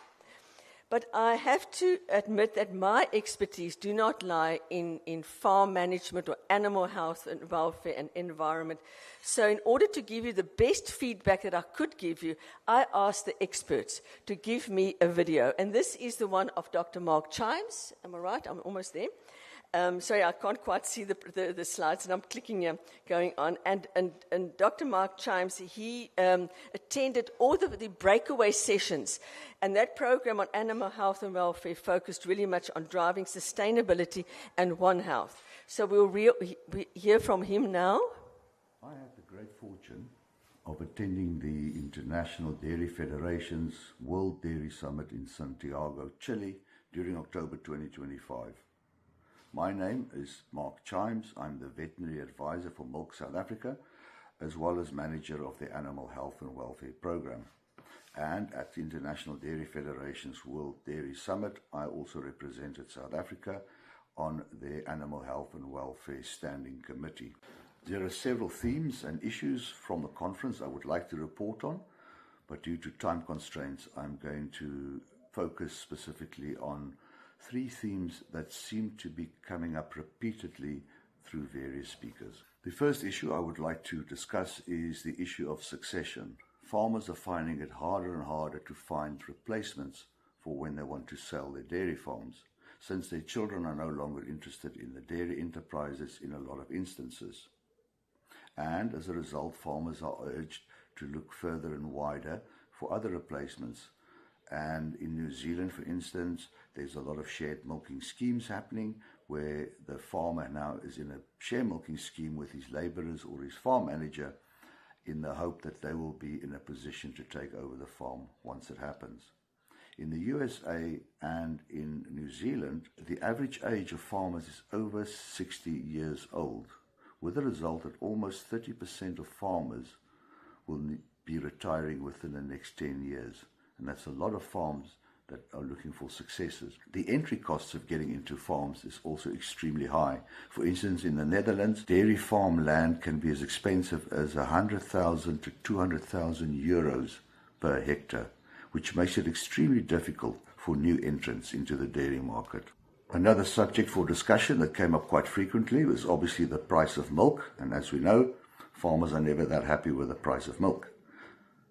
E: But I have to admit that my expertise do not lie in farm management or animal health and welfare and environment. So in order to give you the best feedback that I could give you, I asked the experts to give me a video. And this is the one of Dr. Mark Chimes. Am I right? I'm almost there. Sorry, I can't quite see the slides, and I'm clicking here, going on. And Dr. Mark Chimes, he attended all the breakaway sessions, and that program on animal health and welfare focused really much on driving sustainability and One Health. So we'll hear from him now.
F: I had the great fortune of attending the International Dairy Federation's World Dairy Summit in Santiago, Chile, during October 2025. My name is Mark Chimes. I'm the Veterinary Advisor for Milk South Africa, as well as Manager of the Animal Health and Welfare Program. And at the International Dairy Federation's World Dairy Summit, I also represented South Africa on the Animal Health and Welfare Standing Committee. There are several themes and issues from the conference I would like to report on, but due to time constraints, I'm going to focus specifically on three themes that seem to be coming up repeatedly through various speakers. The first issue I would like to discuss is the issue of succession. Farmers are finding it harder and harder to find replacements for when they want to sell their dairy farms, since their children are no longer interested in the dairy enterprises in a lot of instances. And as a result, farmers are urged to look further and wider for other replacements. And in New Zealand, for instance, there's a lot of shared milking schemes happening where the farmer now is in a share milking scheme with his labourers or his farm manager in the hope that they will be in a position to take over the farm once it happens. In the USA and in New Zealand, the average age of farmers is over 60 years old, with the result that almost 30% of farmers will be retiring within the next 10 years. And that's a lot of farms that are looking for successors. The entry costs of getting into farms is also extremely high. For instance, in the Netherlands, dairy farm land can be as expensive as 100,000 to 200,000 euros per hectare, which makes it extremely difficult for new entrants into the dairy market. Another subject for discussion that came up quite frequently was obviously the price of milk, and as we know, farmers are never that happy with the price of milk.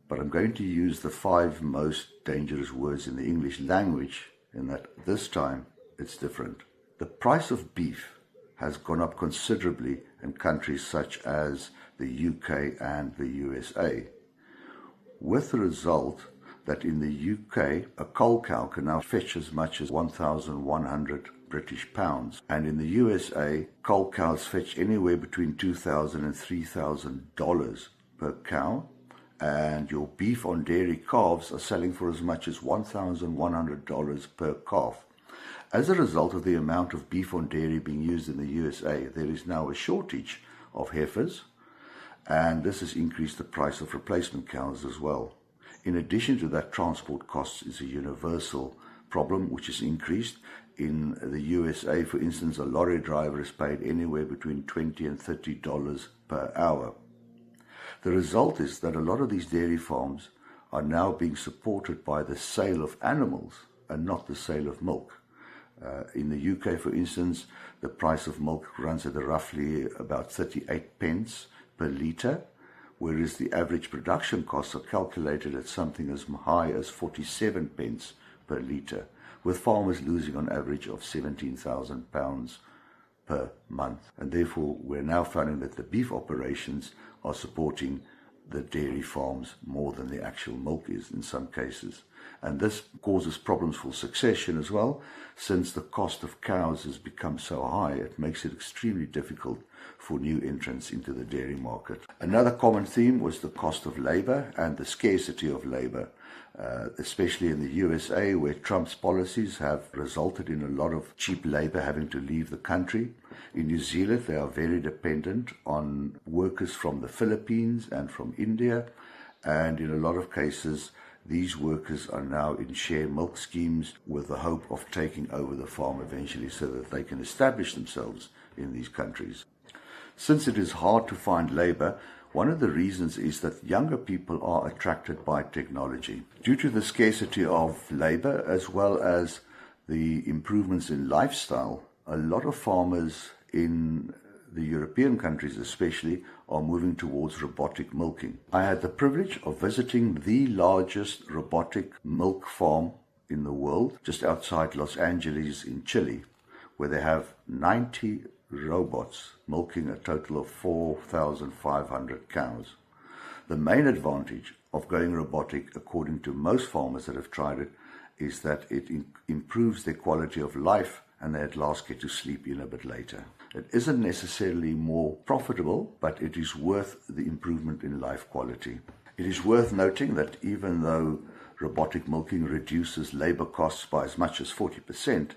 F: But I'm going to use the 5 most dangerous words in the English language, in that this time it's different. The price of beef has gone up considerably in countries such as the UK and the USA, with the result that in the UK, a cull cow can now fetch as much as 1,100 British pounds, and in the USA, cull cows fetch anywhere between $2,000 and $3,000 per cow, and your beef on dairy calves are selling for as much as $1,100 per calf. As a result of the amount of beef on dairy being used in the USA, there is now a shortage of heifers, and this has increased the price of replacement cows as well. In addition to that, transport costs is a universal problem which has increased. In the USA, for instance, a lorry driver is paid anywhere between $20 and $30 per hour. The result is that a lot of these dairy farms are now being supported by the sale of animals and not the sale of milk. In the UK, for instance, the price of milk runs at roughly about 38 pence per litre, whereas the average production costs are calculated at something as high as 47 pence per litre, with farmers losing on average of £17,000 per month. And therefore, we're now finding that the beef operations are supporting the dairy farms more than the actual milk is in some cases. And this causes problems for succession as well, since the cost of cows has become so high, it makes it extremely difficult for new entrants into the dairy market. Another common theme was the cost of labor and the scarcity of labor, especially in the USA, where Trump's policies have resulted in a lot of cheap labor having to leave the country. In New Zealand, they are very dependent on workers from the Philippines and from India, and in a lot of cases, these workers are now in share milk schemes with the hope of taking over the farm eventually so that they can establish themselves in these countries. Since it is hard to find labor, one of the reasons is that younger people are attracted by technology. Due to the scarcity of labor as well as the improvements in lifestyle, a lot of farmers in the European countries especially are moving towards robotic milking. I had the privilege of visiting the largest robotic milk farm in the world, just outside Los Angeles in Chile, where they have 90 robots milking a total of 4,500 cows. The main advantage of going robotic, according to most farmers that have tried it, is that it improves their quality of life and they at last get to sleep in a bit later. It isn't necessarily more profitable, but it is worth the improvement in life quality. It is worth noting that even though robotic milking reduces labor costs by as much as 40%,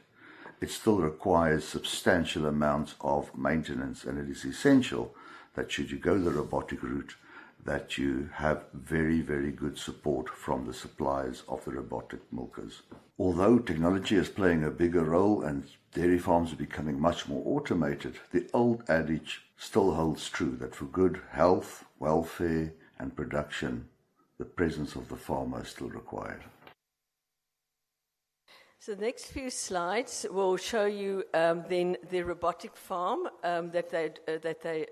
F: it still requires substantial amounts of maintenance, and it is essential that should you go the robotic route, that you have very, very good support from the suppliers of the robotic milkers. Although technology is playing a bigger role and dairy farms are becoming much more automated, the old adage still holds true that for good health, welfare and production, the presence of the farmer is still required.
E: So the next few slides will show you then the robotic farm that they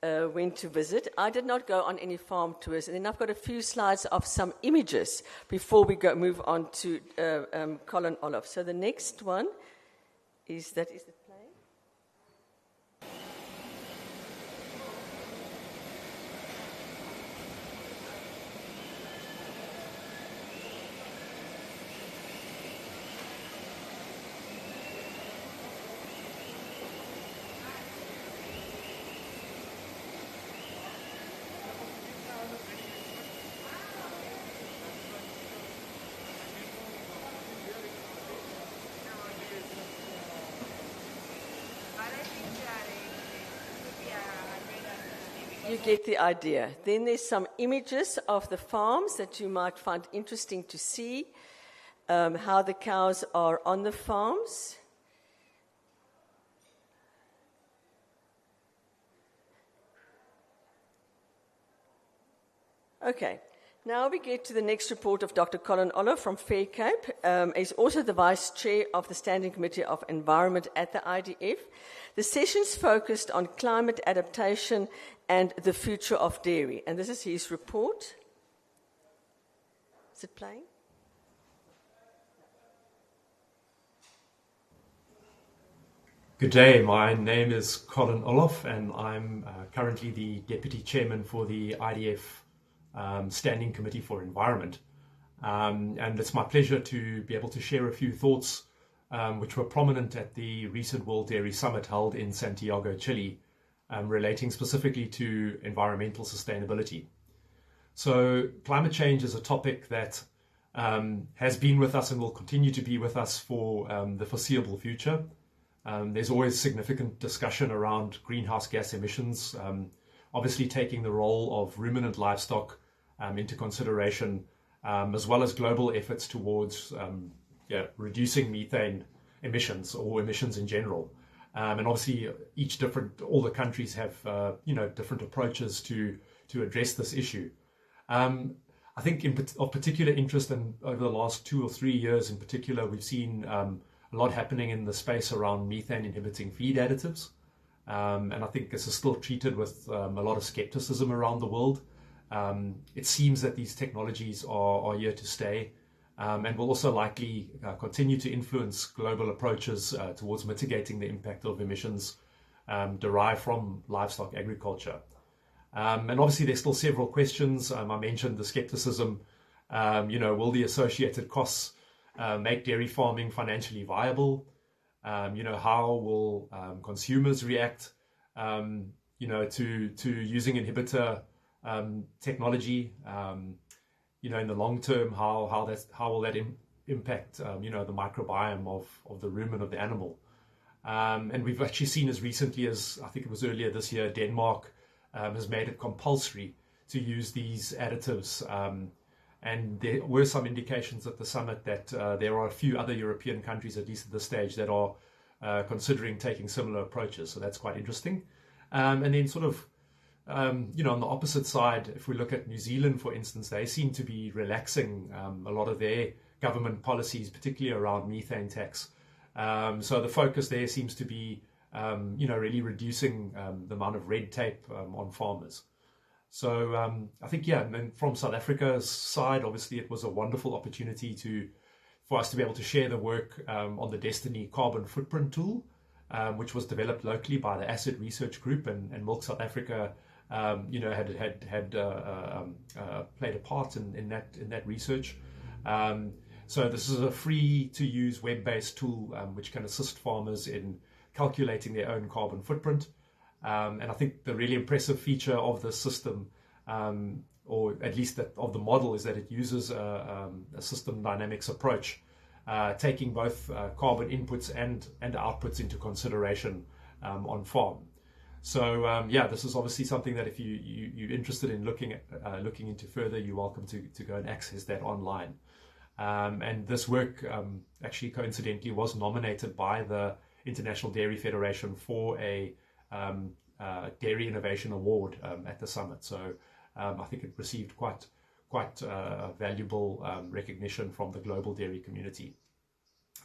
E: went to visit. I did not go on any farm tours, and then I've got a few slides of some images before we move on to Colin Olive. So the next one is the plane. You get the idea. Then there's some images of the farms that you might find interesting to see, how the cows are on the farms. Okay, now we get to the next report of Dr. Colin Olive from Faircape. He's also the Vice Chair of the Standing Committee of Environment at the IDF. The sessions focused on climate adaptation and the future of dairy. And this is his report. Is it playing?
G: Good day, my name is Colin Olive and I'm currently the Deputy Chairman for the IDF Standing Committee for Environment. And it's my pleasure to be able to share a few thoughts which were prominent at the recent World Dairy Summit held in Santiago, Chile, relating specifically to environmental sustainability. So climate change is a topic that has been with us and will continue to be with us for the foreseeable future. There's always significant discussion around greenhouse gas emissions, obviously taking the role of ruminant livestock into consideration, as well as global efforts towards reducing methane emissions or emissions in general. And obviously all the countries have different approaches to address this issue. I think of particular interest, and over the last 2 or 3 years in particular, we've seen a lot happening in the space around methane inhibiting feed additives. And I think this is still treated with a lot of skepticism around the world. It seems that these technologies are here to stay, and will also likely continue to influence global approaches towards mitigating the impact of emissions derived from livestock agriculture. And obviously there's still several questions. I mentioned the skepticism. Will the associated costs make dairy farming financially viable? How will consumers react to using inhibitor technology? In the long term, how will that impact the microbiome of the rumen of the animal? And we've actually seen as recently as, I think it was earlier this year, Denmark has made it compulsory to use these additives. And there were some indications at the summit that there are a few other European countries, at least at this stage, that are considering taking similar approaches. So that's quite interesting. And then sort of, on the opposite side, if we look at New Zealand, for instance, they seem to be relaxing a lot of their government policies, particularly around methane tax. So the focus there seems to be, really reducing the amount of red tape on farmers. So I think, and then from South Africa's side, obviously it was a wonderful opportunity for us to be able to share the work on the Destiny carbon footprint tool, which was developed locally by the Asset Research Group, and Milk South Africa, had played a part in that research. So this is a free-to-use web-based tool which can assist farmers in calculating their own carbon footprint. And I think the really impressive feature of the system, or at least of the model, is that it uses a system dynamics approach, taking both carbon inputs and outputs into consideration on farm. So this is obviously something that if you're interested in looking into further, you're welcome to go and access that online. And this work actually coincidentally was nominated by the International Dairy Federation for a Dairy Innovation Award at the summit. So I think it received quite valuable recognition from the global dairy community.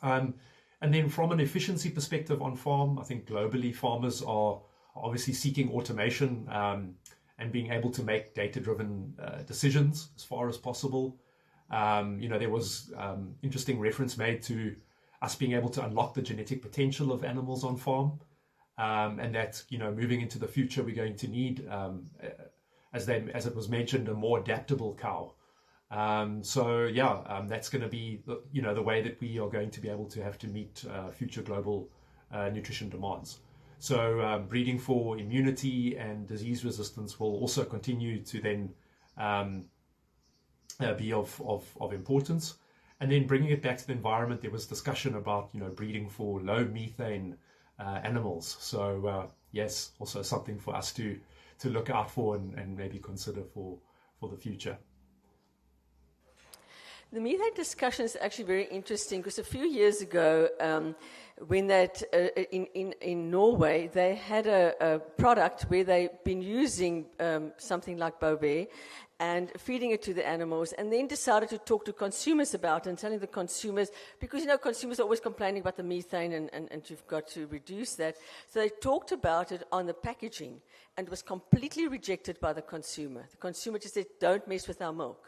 G: And then from an efficiency perspective on farm, I think globally farmers are obviously seeking automation and being able to make data-driven decisions as far as possible. There was interesting reference made to us being able to unlock the genetic potential of animals on farm, and that moving into the future we're going to need, as it was mentioned, a more adaptable cow. That's going to be the way that we are going to be able to have to meet future global nutrition demands. So breeding for immunity and disease resistance will also continue to then be of importance. And then bringing it back to the environment, there was discussion about breeding for low methane animals. So yes, also something for us to look out for and maybe consider for the future.
E: The methane discussion is actually very interesting because a few years ago, when in Norway, they had a product where they've been using something like Bovet and feeding it to the animals, and then decided to talk to consumers about it and telling the consumers, because consumers are always complaining about the methane and you've got to reduce that. So they talked about it on the packaging and was completely rejected by the consumer. The consumer just said, don't mess with our milk.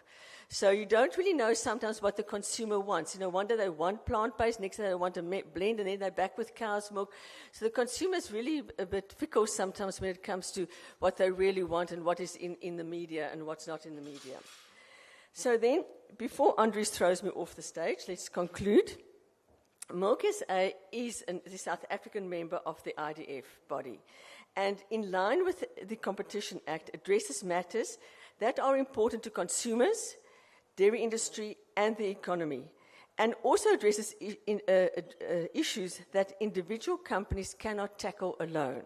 E: So you don't really know sometimes what the consumer wants. One day they want plant-based, next day they want a blend, and then they're back with cow's milk. So the consumer is really a bit fickle sometimes when it comes to what they really want and what is in the media and what's not in the media. So then, before Andries throws me off the stage, let's conclude. Milk SA is the South African member of the IDF body, and in line with the Competition Act, addresses matters that are important to consumers, dairy industry and the economy, and also addresses issues that individual companies cannot tackle alone.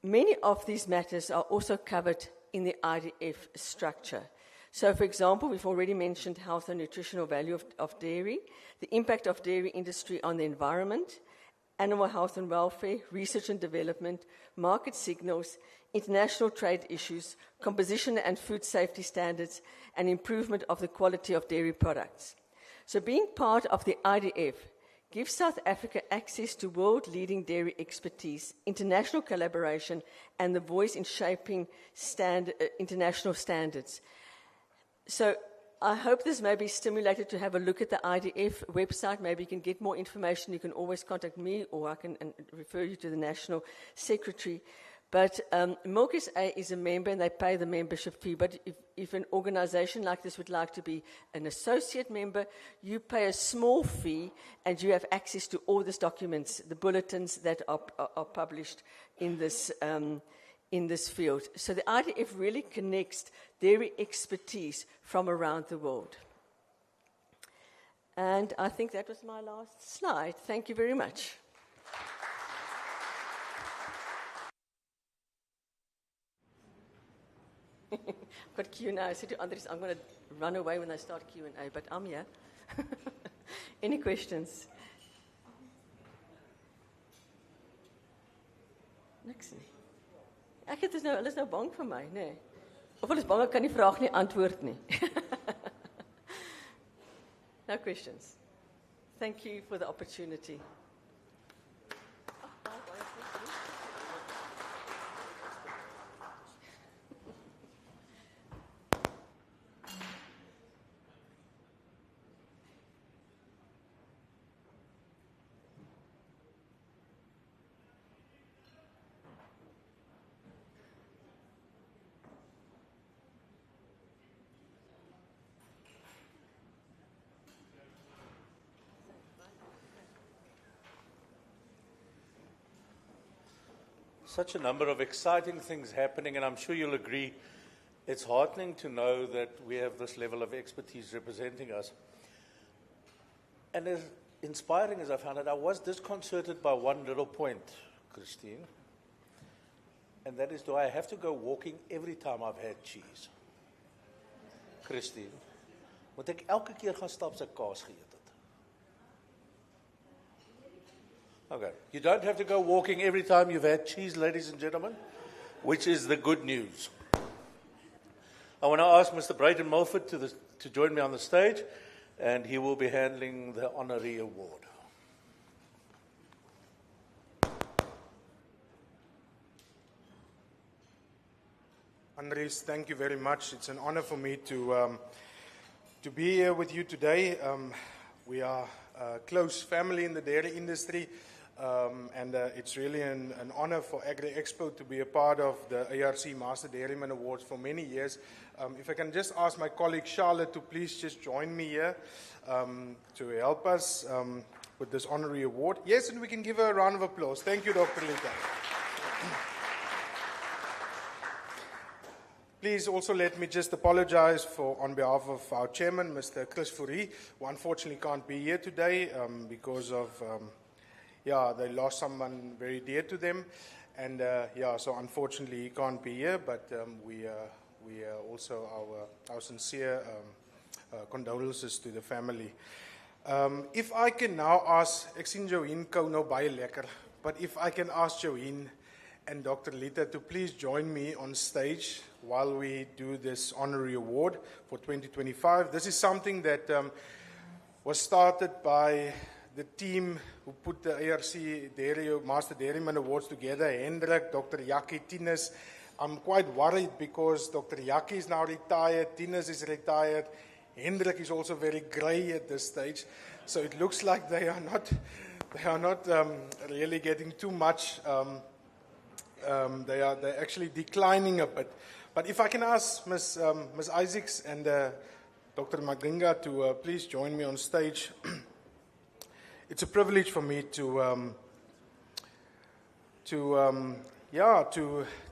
E: Many of these matters are also covered in the IDF structure. So, for example, we've already mentioned health and nutritional value of dairy, the impact of dairy industry on the environment, animal health and welfare, research and development, market signals, international trade issues, composition and food safety standards, and improvement of the quality of dairy products. So being part of the IDF gives South Africa access to world-leading dairy expertise, international collaboration, and the voice in shaping international standards. So I hope this may be stimulated to have a look at the IDF website. Maybe you can get more information. You can always contact me, or I can refer you to the National Secretary. But Milk SA is a member and they pay the membership fee. But if an organization like this would like to be an associate member, you pay a small fee and you have access to all these documents, the bulletins that are published in this field. So the IDF really connects dairy expertise from around the world. And I think that was my last slide. Thank you very much. I've got Q&A. I said to Andries, I'm going to run away when I start Q&A, but I'm here. Any questions? Niks nie. Hulle is nou bang vir my, nê? Of hulle is bang ek kan die vraag nie antwoord nie. No questions. Thank you for the opportunity.
A: Such a number of exciting things happening, and I'm sure you'll agree, it's heartening to know that we have this level of expertise representing us. And as inspiring as I found it, I was disconcerted by one little point, Christine. And that is, do I have to go walking every time I've had cheese? Christine, moet ek elke keer gaan stap as ek kaas geëet het? Okay, you don't have to go walking every time you've had cheese, ladies and gentlemen, which is the good news. I want to ask Mr. Brayden Mulford to join me on the stage, and he will be handling the honorary award.
H: Andries, thank you very much. It's an honor for me to be here with you today. We are a close family in the dairy industry, and it's really an honor for Agri-Expo to be a part of the ARC Master Dairyman Awards for many years. If I can just ask my colleague Charlotte to please just join me here to help us with this honorary award. Yes, and we can give her a round of applause. Thank you, Dr. Lita. Please also let me just apologize on behalf of our chairman, Mr. Chris Fourie, who unfortunately can't be here today because of, they lost someone very dear to them. And so unfortunately he can't be here, but we also our sincere condolences to the family. If I can now ask, ek sien Joeen kou nou baie lekker, but if I can ask Joeen and Dr. Lita to please join me on stage while we do this honorary award for 2025. This is something that was started by the team who put the ARC Master Dairyman Awards together, Hendrik, Dr. Jackie, Tinus. I'm quite worried because Dr. Jackie is now retired, Tinus is retired, Hendrik is also very grey at this stage. So it looks like they are not really getting too much. They're actually declining a bit. But if I can ask Ms. Isaacs and Dr. Maginga to please join me on stage. It's a privilege for me to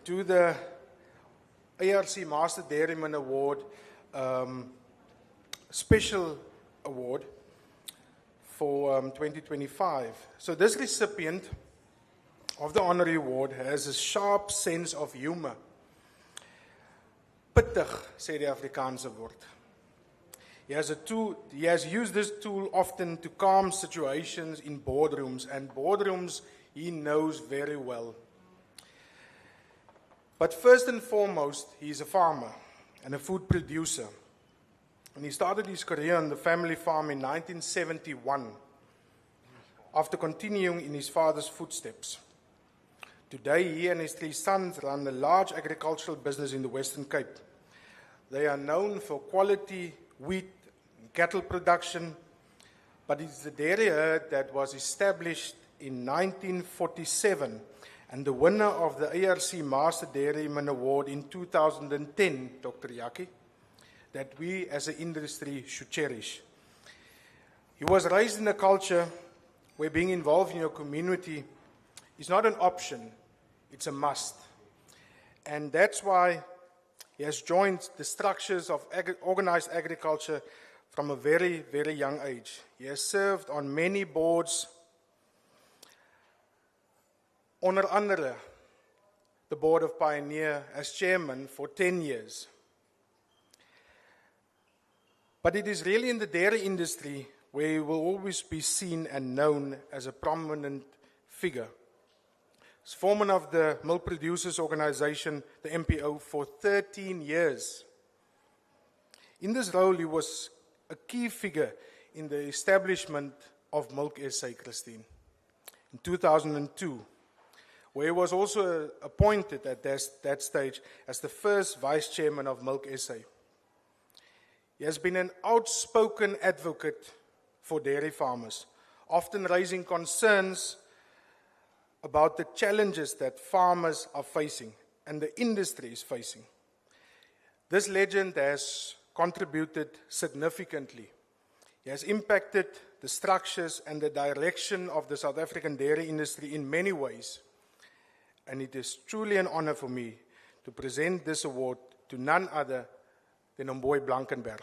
H: do the ARC Master Dairyman Award, special award for 2025. So this recipient of the honorary award has a sharp sense of humor. Pittig, sê die Afrikaanse woord. He has used this tool often to calm situations in boardrooms, and boardrooms he knows very well. But first and foremost, he is a farmer and a food producer. And he started his career on the family farm in 1971, after continuing in his father's footsteps. Today, he and his 3 sons run a large agricultural business in the Western Cape. They are known for quality wheat and cattle production, but it's the dairy herd that was established in 1947 and the winner of the ARC Master Dairyman Award in 2010, Dr. Jackie, that we as an industry should cherish. He was raised in a culture where being involved in your community is not an option, it's a must. And that's why he has joined the structures of organized agriculture from a very, very young age. He has served on many boards, onder andere the board of Pioneer as chairman for 10 years. But it is really in the dairy industry where he will always be seen and known as a prominent figure. As foreman of the Milk Producers Organization, the MPO, for 13 years. In this role, he was a key figure in the establishment of Milk SA, Christine, in 2002, where he was also appointed at that stage as the first vice chairman of Milk SA. He has been an outspoken advocate for dairy farmers, often raising concerns about the challenges that farmers are facing and the industry is facing. This legend has contributed significantly. He has impacted the structures and the direction of the South African dairy industry in many ways. And it is truly an honor for me to present this award to none other than Omboy Blankenberg.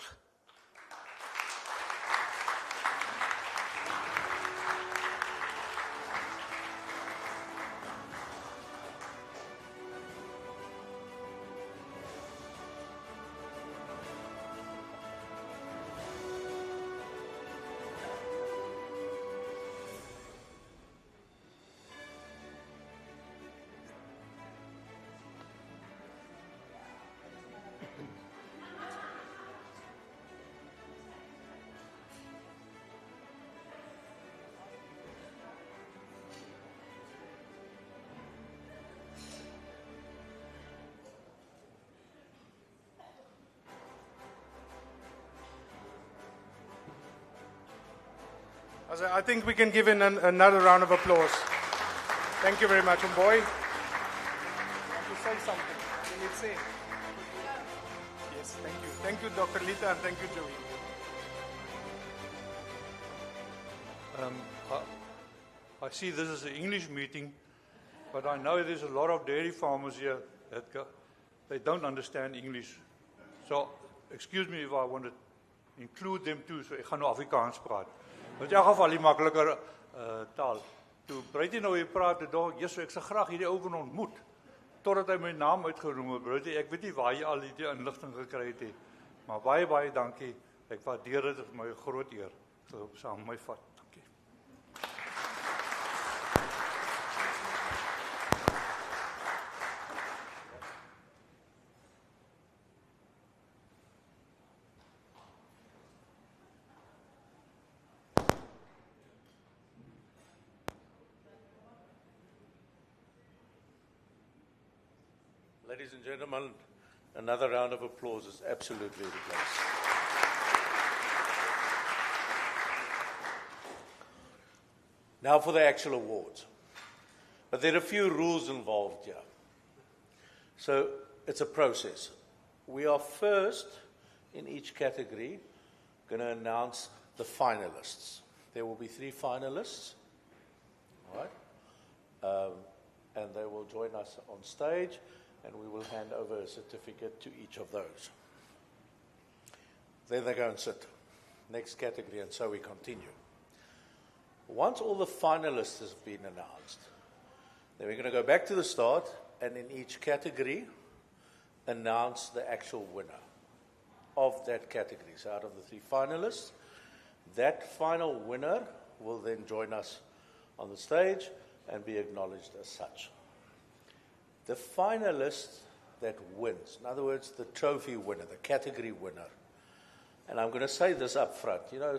H: I think we can give him another round of applause. Thank you very much, boy. Want to say something? Can you say? Yes, thank you. Thank you, Dr. Lita, and thank you, Joey.
I: I see this is an English meeting, but I know there's a lot of dairy farmers here that they don't understand English. So, excuse me if I want to include them too, so ek gaan nou Afrikaans praat. Dit is in elk geval die makliker taal. Toe Bruitie nou hier praat, toe dink ek, Jesus, ek sal graag hierdie ou kon ontmoet, totdat hy my naam uitgeroem het. Bruitie, ek weet nie waar jy al die inligting gekry het nie, maar baie, baie dankie. Ek waardeer dit, dit is my groot eer, so saam met my vat. Dankie.
A: Ladies and gentlemen, another round of applause is absolutely the place. Now for the actual awards. But there are a few rules involved here. So it's a process. We are first, in each category, going to announce the finalists. There will be 3 finalists, all right? And they will join us on stage, and we will hand over a certificate to each of those. Then they go and sit. Next category, and so we continue. Once all the finalists have been announced, then we're going to go back to the start, and in each category, announce the actual winner of that category. So out of the 3 finalists, that final winner will then join us on the stage and be acknowledged as such. The finalist that wins, in other words, the trophy winner, the category winner, and I'm going to say this up front, you know,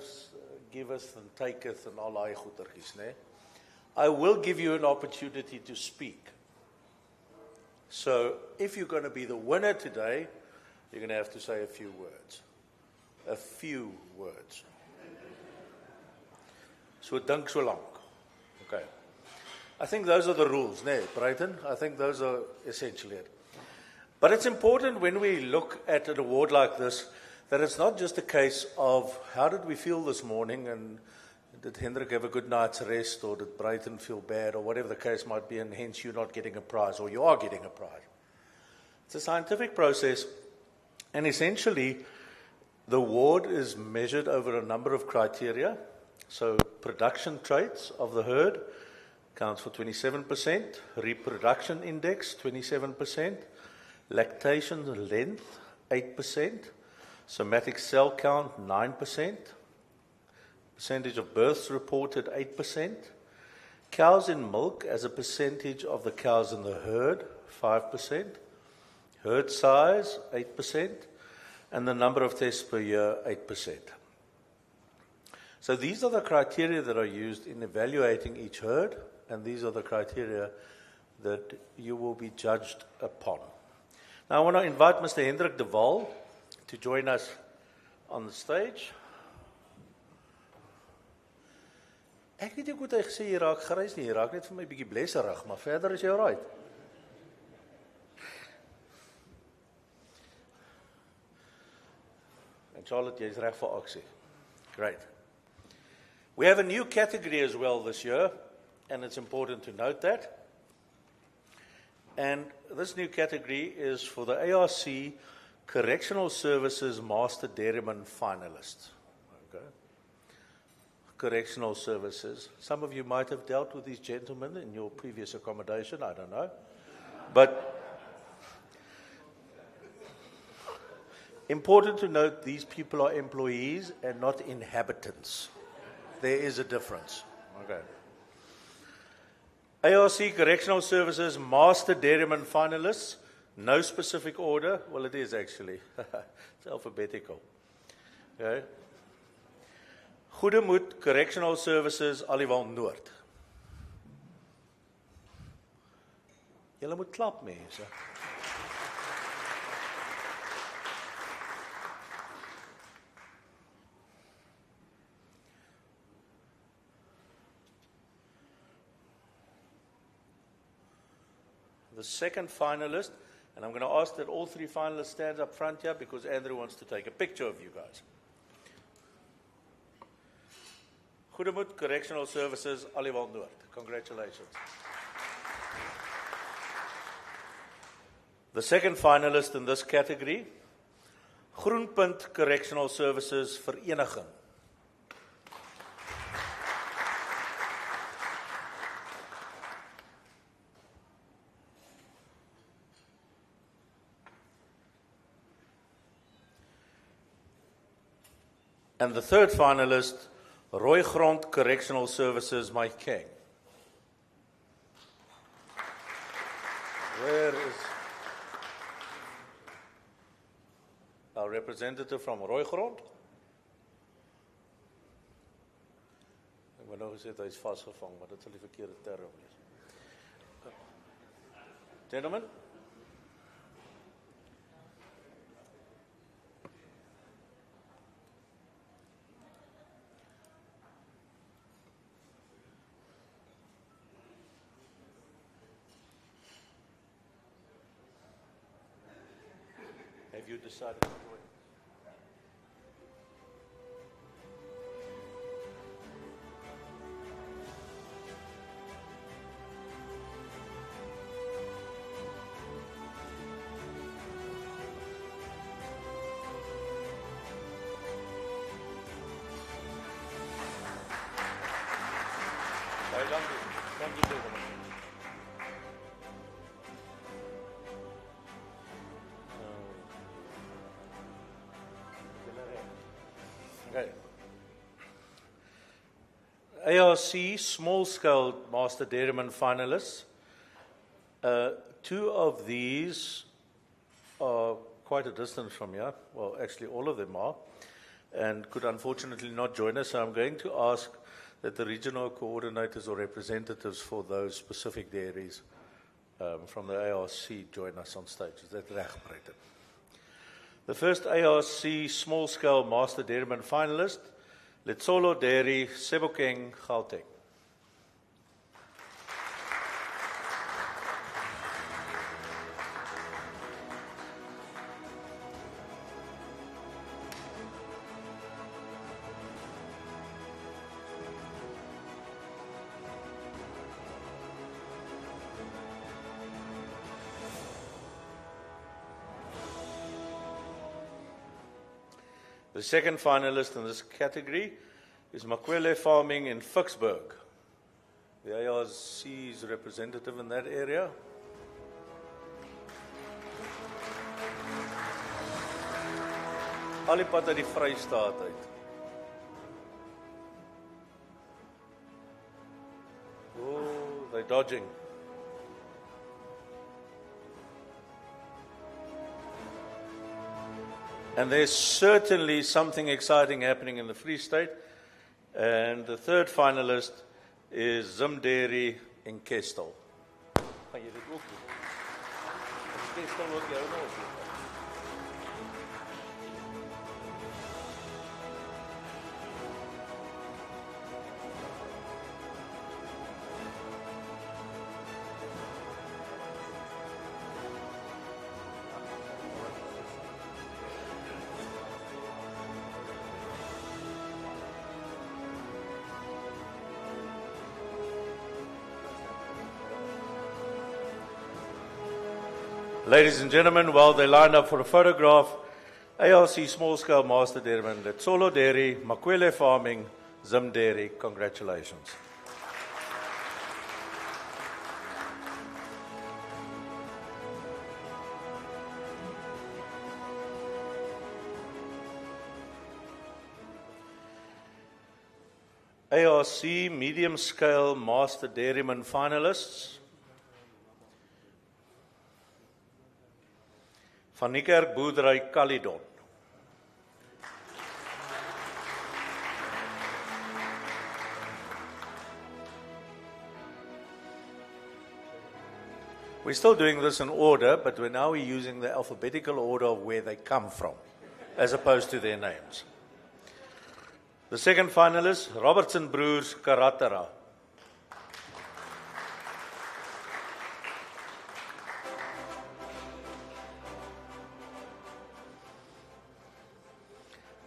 A: giveth and taketh and all daai goetertjies, né? I will give you an opportunity to speak. So if you're going to be the winner today, you're going to have to say a few words. A few words. So dink so lank. Okay. I think those are the rules, né, Brighton? I think those are essentially it. But it's important when we look at an award like this that it's not just a case of how did we feel this morning and did Hendrik have a good night's rest or did Brighton feel bad or whatever the case might be, and hence you're not getting a prize or you are getting a prize. It's a scientific process, and essentially the award is measured over a number of criteria. So production traits of the herd counts for 27%, reproduction index 27%, lactation length 8%, somatic cell count 9%, percentage of births reported 8%, cows in milk as a percentage of the cows in the herd 5%, herd size 8%, and the number of tests per year 8%. So these are the criteria that are used in evaluating each herd, and these are the criteria that you will be judged upon. Now I want to invite Mr. Hendrik de Waal to join us on the stage. Ek weet nie hoe hy gesê jy raak grys nie, jy raak net vir my bietjie blesserig, maar verder is jy alright. En Charlotte, jy's reg vir aksie. Great. We have a new category as well this year, and it's important to note that. And this new category is for the ARC Correctional Services Master Dairyman finalists. Okay. Correctional Services. Some of you might have dealt with these gentlemen in your previous accommodation, I don't know. But important to note, these people are employees and not inhabitants. There is a difference. Okay. ARC Correctional Services Master Dairyman finalists, no specific order. Well, it is actually. It's alphabetical. Okay. Goedemoed Correctional Services Aliwal Noord. Julle moet klap, mense. The second finalist, and I'm going to ask that all three finalists stand up front here because Andrew wants to take a picture of you guys. Goedemoed Correctional Services, Aliwal Noord. Congratulations. The second finalist in this category, Groenpunt Correctional Services Vereniging. And the third finalist, Rooigrond Correctional Services, Mike King. Where is our representative from Rooigrond? Ek wou nou gesê hy is vasgevang, maar dit sal die verkeerde term wees. Gentlemen? Have you decided to join? Baie dankie. Dankie baie. Okay. ARC small-scale Master Dairyman finalists. Two of these are quite a distance from here. Well, actually all of them are, and could unfortunately not join us. So I'm going to ask that the regional coordinators or representatives for those specific dairies from the ARC join us on stage. Is that reg, Breiten? The first ARC small-scale Master Dairyman finalist, Letsolo Dairy, Sebokeng, Gauteng. The second finalist in this category is Makwele Farming in Vicksburg. The ARC's representative in that area. Al die pad uit die Vrystaat uit. Oh, they're dodging. And there's certainly something exciting happening in the Free State. And the third finalist is Zim Dairy in Kestel. Gaan jy dit ook doen? Is Kestel ook jou nou? Ladies and gentlemen, while they line up for a photograph, ARC small-scale Master Dairyman, Letsolo Dairy, Makwele Farming, Zim Dairy, congratulations. ARC medium-scale Master Dairyman finalists, Van Niekerk Boerdery Caledon. We're still doing this in order, but we're using the alphabetical order of where they come from, as opposed to their names. The second finalist, Robertson Brewers Karatara.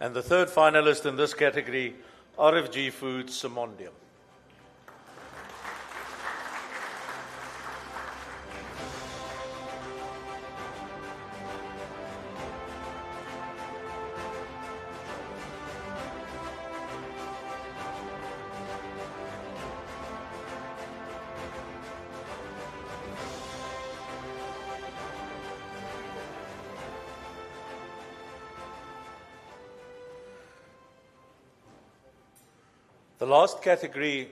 A: And the third finalist in this category, RFG Foods Simondium. The last category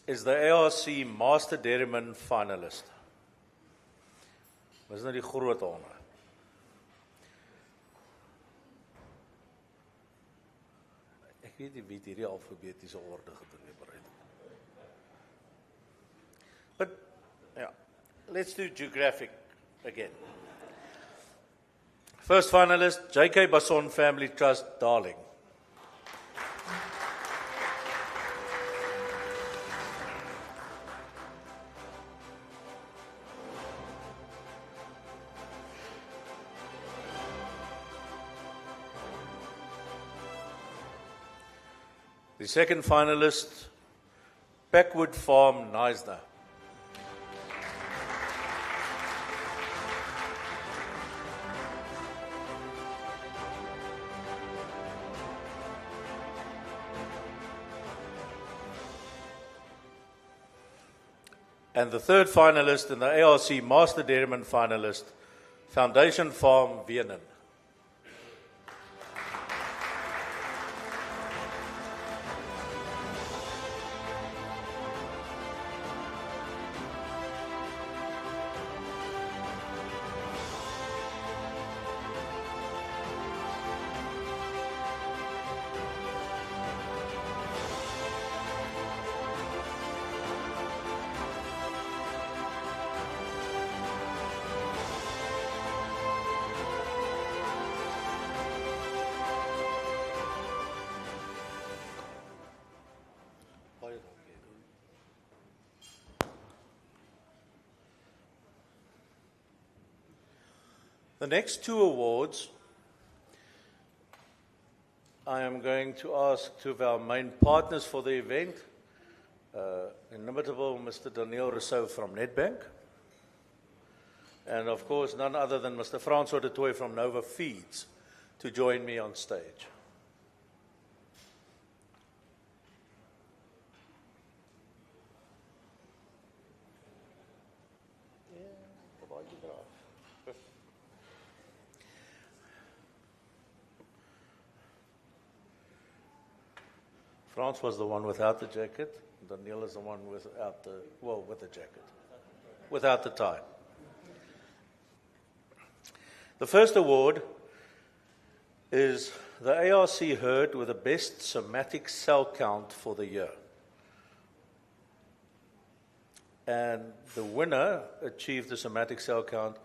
A: is the ARC Master Dairyman finalist. Dis nou die groot honde. Ek weet nie wie hierdie alfabetiese orde gedelibereer het. But yeah, let's do geographic again. First finalist, JK Basson Family Trust, Darling. The second finalist, Packwood Farm, Knysna. And the third finalist in the ARC Master Dairyman finalist, Foundation Farm, Vienna. The next two awards, I am going to ask two of our main partners for the event, inimitable Mr. Daniel Rousseau from Nedbank, and of course none other than Mr. Francois de Tooy from Nova Feeds to join me on stage. France was the one without the jacket. Daniel is the one without the, well, with the jacket. Without the tie. The first award is the ARC herd with the best somatic cell count for the year. And the winner achieved a somatic cell count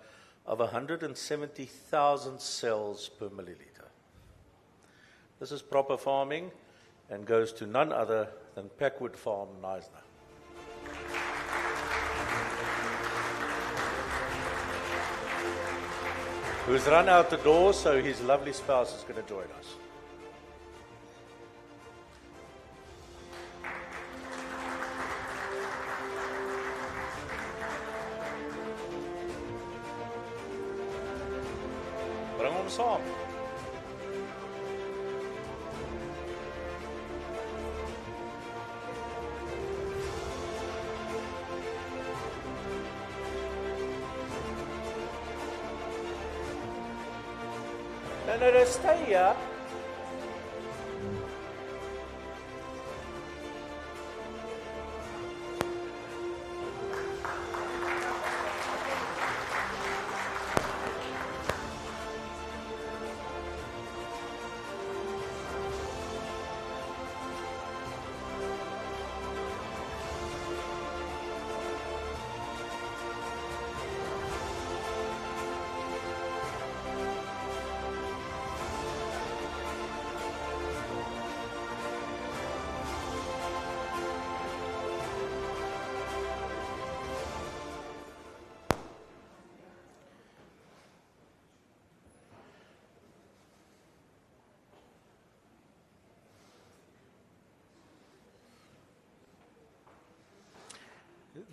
A: of 170,000 cells per milliliter. This is proper farming and goes to none other than Packwood Farm, Knysna. Who's run out the door, so his lovely spouse is going to join us. Bring hom saam. En er is hier.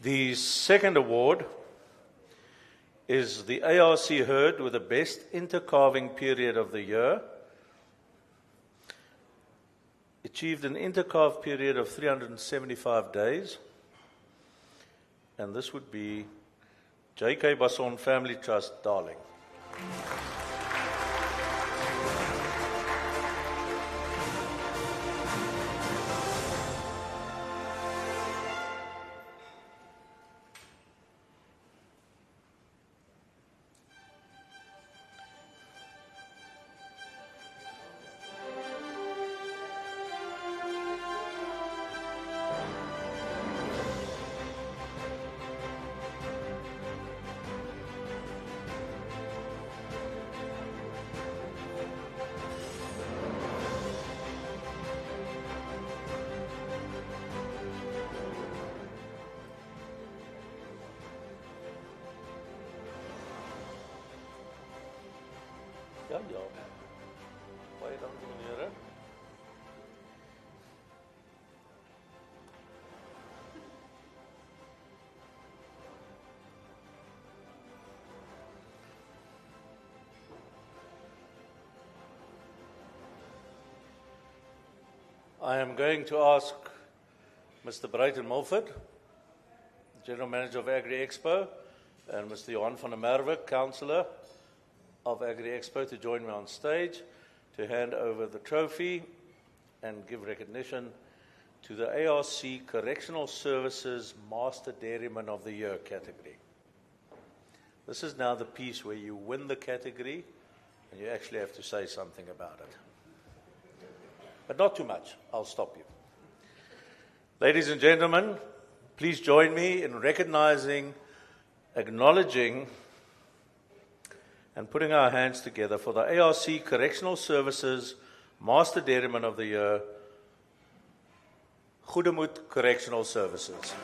A: The second award is the ARC herd with the best intercalving period of the year. Achieved an intercalve period of 375 days. And this would be J.K. Basson Family Trust, Darling. Ja, ja. Baie dankie, meneer. I am going to ask Mr. Brighton Mulford, General Manager of Agri-Expo, and Mr. Johan van der Merwe, Councillor of Agri-Expo, to join me on stage to hand over the trophy and give recognition to the ARC Correctional Services Master Dairyman of the Year category. This is now the piece where you win the category and you actually have to say something about it. But not too much. I'll stop you. Ladies and gentlemen, please join me in recognizing, acknowledging, and putting our hands together for the ARC Correctional Services Master Dairyman of the Year, Goedemoed Correctional Services.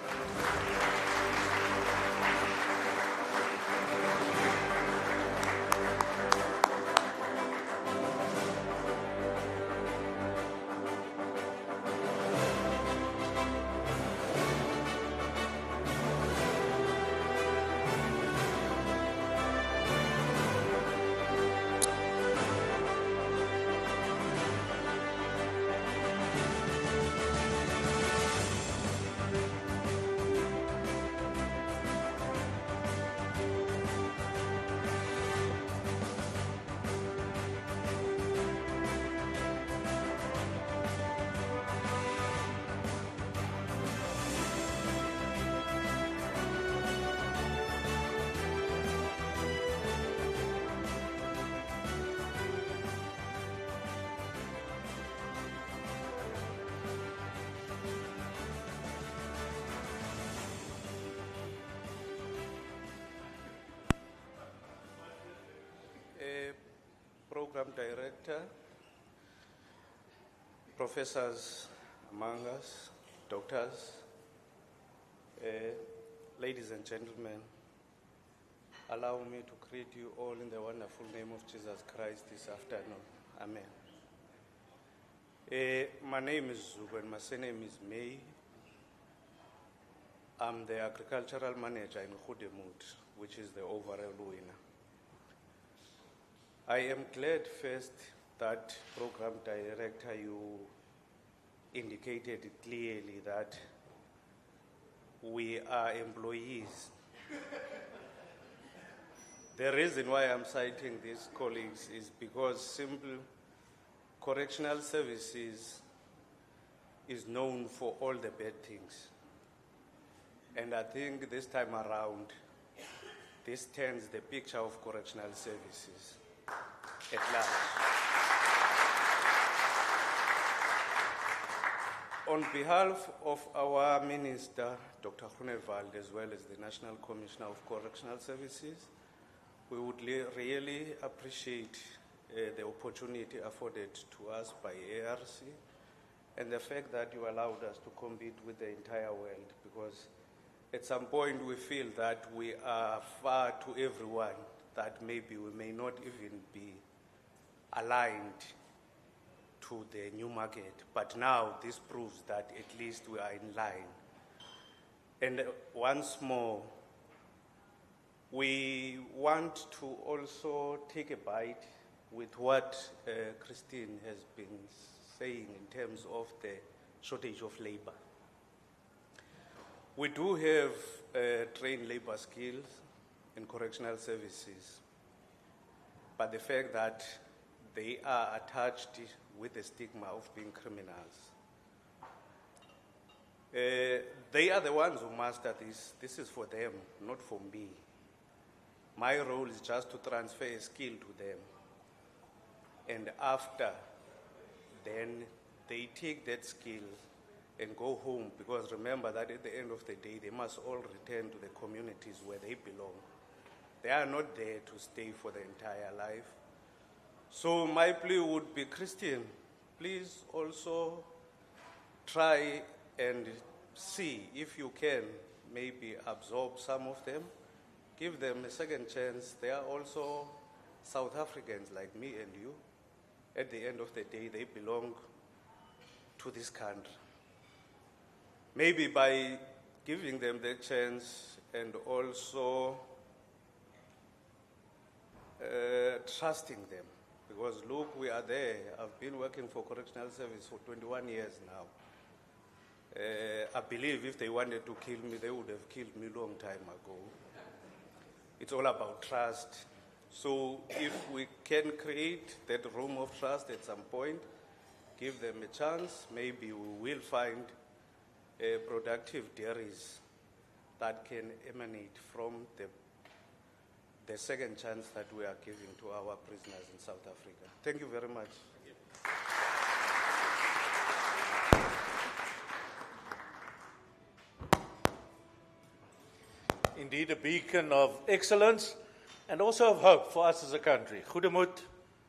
J: Program Director, professors among us, doctors, ladies and gentlemen, allow me to greet you all in the wonderful name of Jesus Christ this afternoon. Amen. My name is Zubu and my surname is May. I'm the agricultural manager in Goedemoed, which is the overall winner. I am glad first that program director, you indicated clearly that we are employees. The reason why I'm citing these colleagues is because simple correctional services is known for all the bad things. And I think this time around, this turns the picture of correctional services at large. On behalf of our Minister, Dr. Groenewald, as well as the National Commissioner of Correctional Services, we would really appreciate the opportunity afforded to us by ARC and the fact that you allowed us to compete with the entire world, because at some point we feel that we are far to everyone, that maybe we may not even be aligned to the new market. But now this proves that at least we are in line. And once more, we want to also take a bite with what Christine has been saying in terms of the shortage of labor. We do have trained labor skills in correctional services, but the fact that they are attached with the stigma of being criminals. They are the ones who master this. This is for them, not for me. My role is just to transfer a skill to them. And after, then they take that skill and go home, because remember that at the end of the day, they must all return to the communities where they belong. They are not there to stay for the entire life. So my plea would be, Christian, please also try and see if you can maybe absorb some of them, give them a second chance. They are also South Africans like me and you. At the end of the day, they belong to this country. Maybe by giving them the chance and also trusting them. Because look, we are there. I've been working for correctional service for 21 years now. I believe if they wanted to kill me, they would have killed me a long time ago. It's all about trust. So if we can create that room of trust at some point, give them a chance, maybe we will find productive dairies that can emanate from the second chance that we are giving to our prisoners in South Africa. Thank you very much.
A: Indeed, a beacon of excellence and also of hope for us as a country. Goedemoed,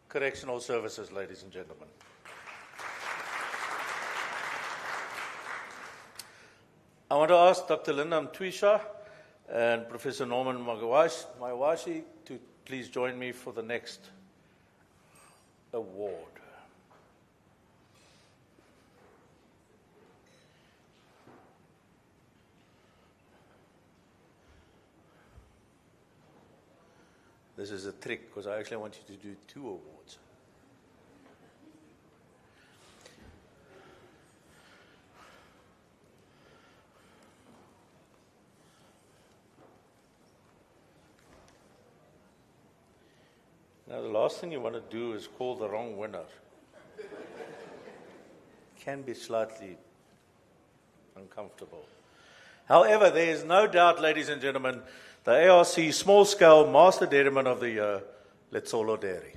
A: Correctional Services, ladies and gentlemen. I want to ask Dr. Linda Mtwisha and Professor Norman Mayawashi to please join me for the next award. This is a trick because I actually want you to do 2 awards. Now, the last thing you want to do is call the wrong winner. Can be slightly uncomfortable. However, there is no doubt, ladies and gentlemen, the ARC Small Scale Master Dairyman of the Year, Letsolo Dairy.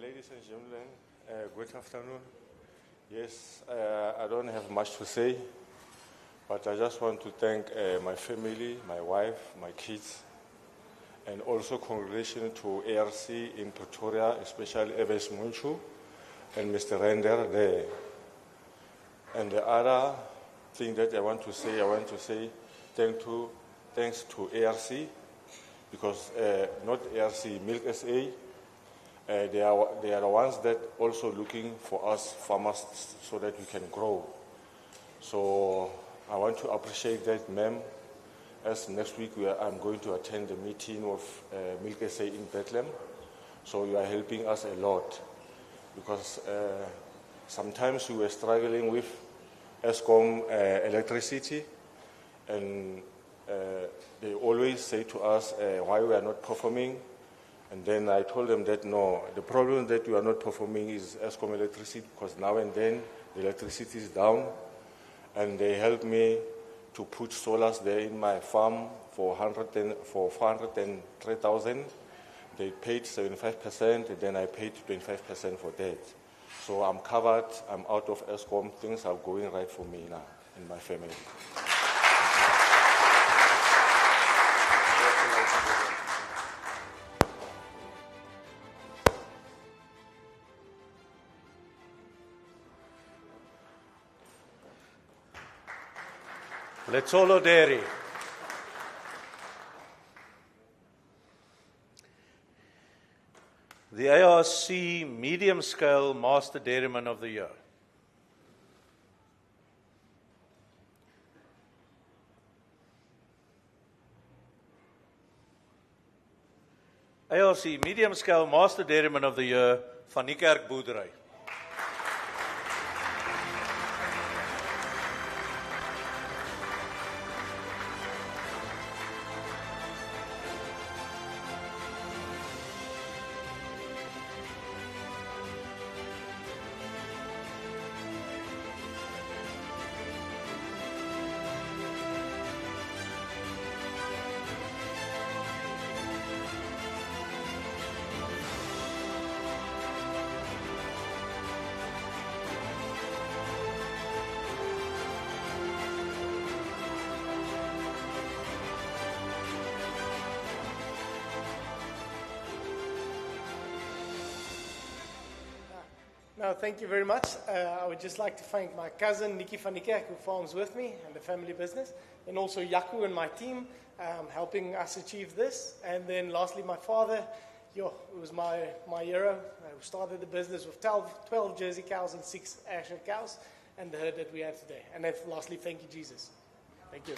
K: Ladies and gentlemen, good afternoon. Yes, I don't have much to say, but I just want to thank my family, my wife, my kids, and also congratulations to ARC in Pretoria, especially Eves Munchu and Mr. Render there. And the other thing that I want to say thanks to ARC, because not ARC, Milk SA, they are the ones that also looking for us farmers so that we can grow. So I want to appreciate that, ma'am, as next week I'm going to attend the meeting of Milk SA in Bethlehem. So you are helping us a lot. because sometimes we were struggling with Eskom electricity, and they always say to us why we are not performing. And then I told them that no, the problem that we are not performing is Eskom electricity, because now and then the electricity is down. And they helped me to put solars there in my farm for 403,000. They paid 75%, and then I paid 25% for that. So I'm covered, I'm out of Eskom, things are going right for me now and my family.
A: Letsolo Dairy. The ARC Medium Scale Master Dairyman of the Year. ARC Medium Scale Master Dairyman of the Year, Van Niekerk Boerdery.
L: No, thank you very much. I would just like to thank my cousin, Nikki van Niekerk, who farms with me, and the family business, and also Yaku and my team helping us achieve this. And then lastly, my father, who was my hero, who started the business with 12 Jersey cows and 6 Ayrshire cows, and the herd that we have today. And then lastly, thank you, Jesus. Thank you.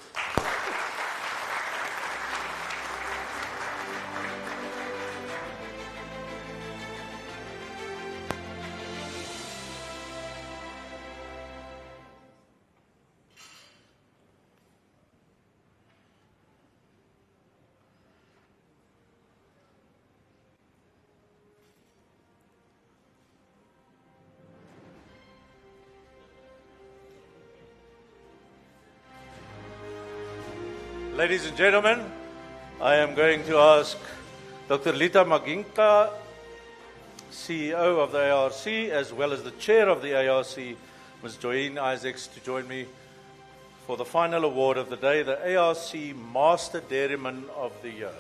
A: Ladies and gentlemen, I am going to ask Dr. Lita Maginka, CEO of the ARC, as well as the chair of the ARC, Ms. Joyene Isaacs, to join me for the final award of the day, the ARC Master Dairyman of the Year.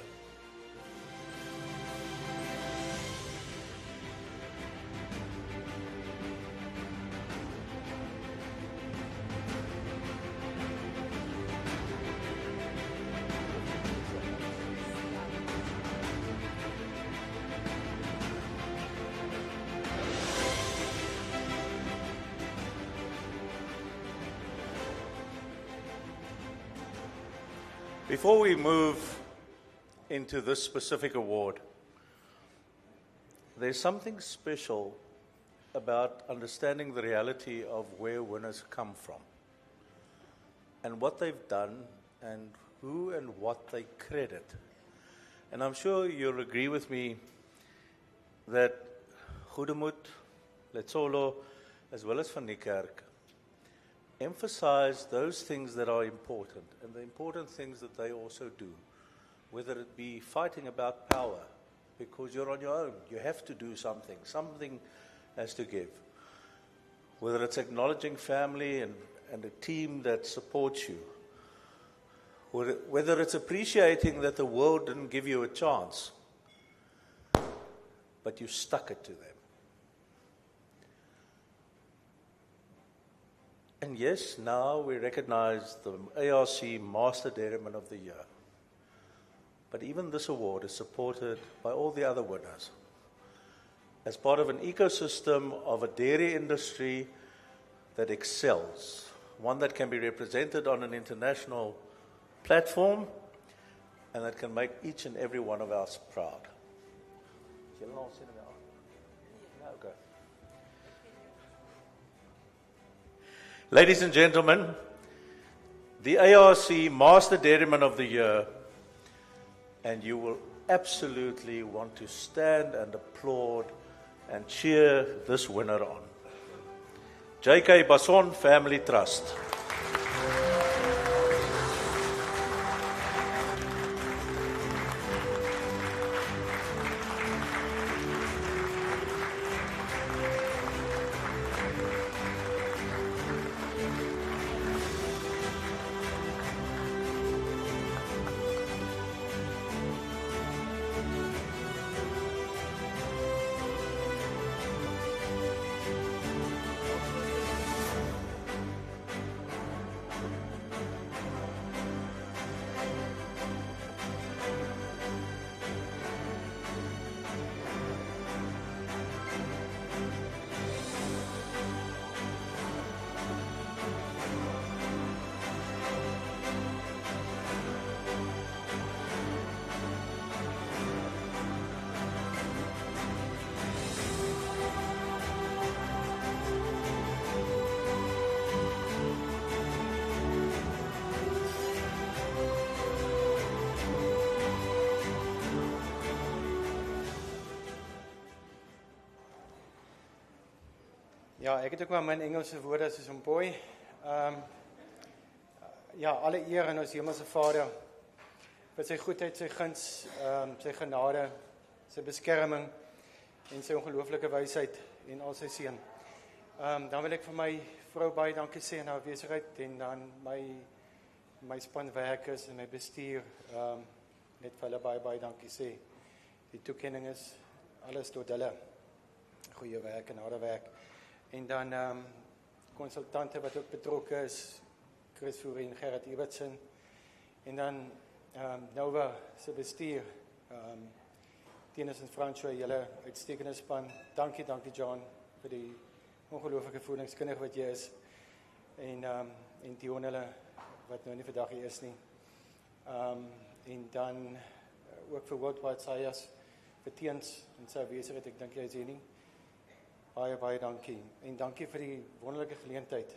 A: Before we move into this specific award, there's something special about understanding the reality of where winners come from and what they've done and who and what they credit. And I'm sure you'll agree with me that Goedemoed, Letsolo, as well as Van Niekerk, emphasize those things that are important and the important things that they also do, whether it be fighting about power, because you're on your own, you have to do something has to give, whether it's acknowledging family and a team that supports you, whether it's appreciating that the world didn't give you a chance, but you stuck it to them. And yes, now we recognize the ARC Master Dairyman of the Year. But even this award is supported by all the other winners as part of an ecosystem of a dairy industry that excels, one that can be represented on an international platform and that can make each and every one of us proud. Okay. Ladies and gentlemen, the ARC Master Dairyman of the Year, and you will absolutely want to stand and applaud and cheer this winner on. J.K. Basson Family Trust.
M: Ja, ek het ook maar mijn Engelse woorde soos om boy. Ja, alle eer aan ons hemelse Vader vir sy goedheid, sy guns, sy genade, sy beskerming en sy ongelooflike wysheid en al sy seën. Dan wil ek vir my vrou baie dankie sê aan haar besigheid en dan my spanwerkers en my bestuur net vir hulle baie dankie sê. Die toekenning is alles tot hulle. Goeie werk en harde werk. En dan consultante wat ook betrokke is, Chris Fourie en Gerard Ivertsen. En dan Nova se bestuur, Tinus en François, julle uitstekende span. Dankie John vir die ongelooflike voedingskundige wat jy is. En Dion hulle wat nou nie vandag hier is nie. En dan ook vir Worldwide Sayas, vir Teens en sy besigheid, ek dink jy is hier nie. Baie dankie. En dankie vir die wonderlike geleentheid.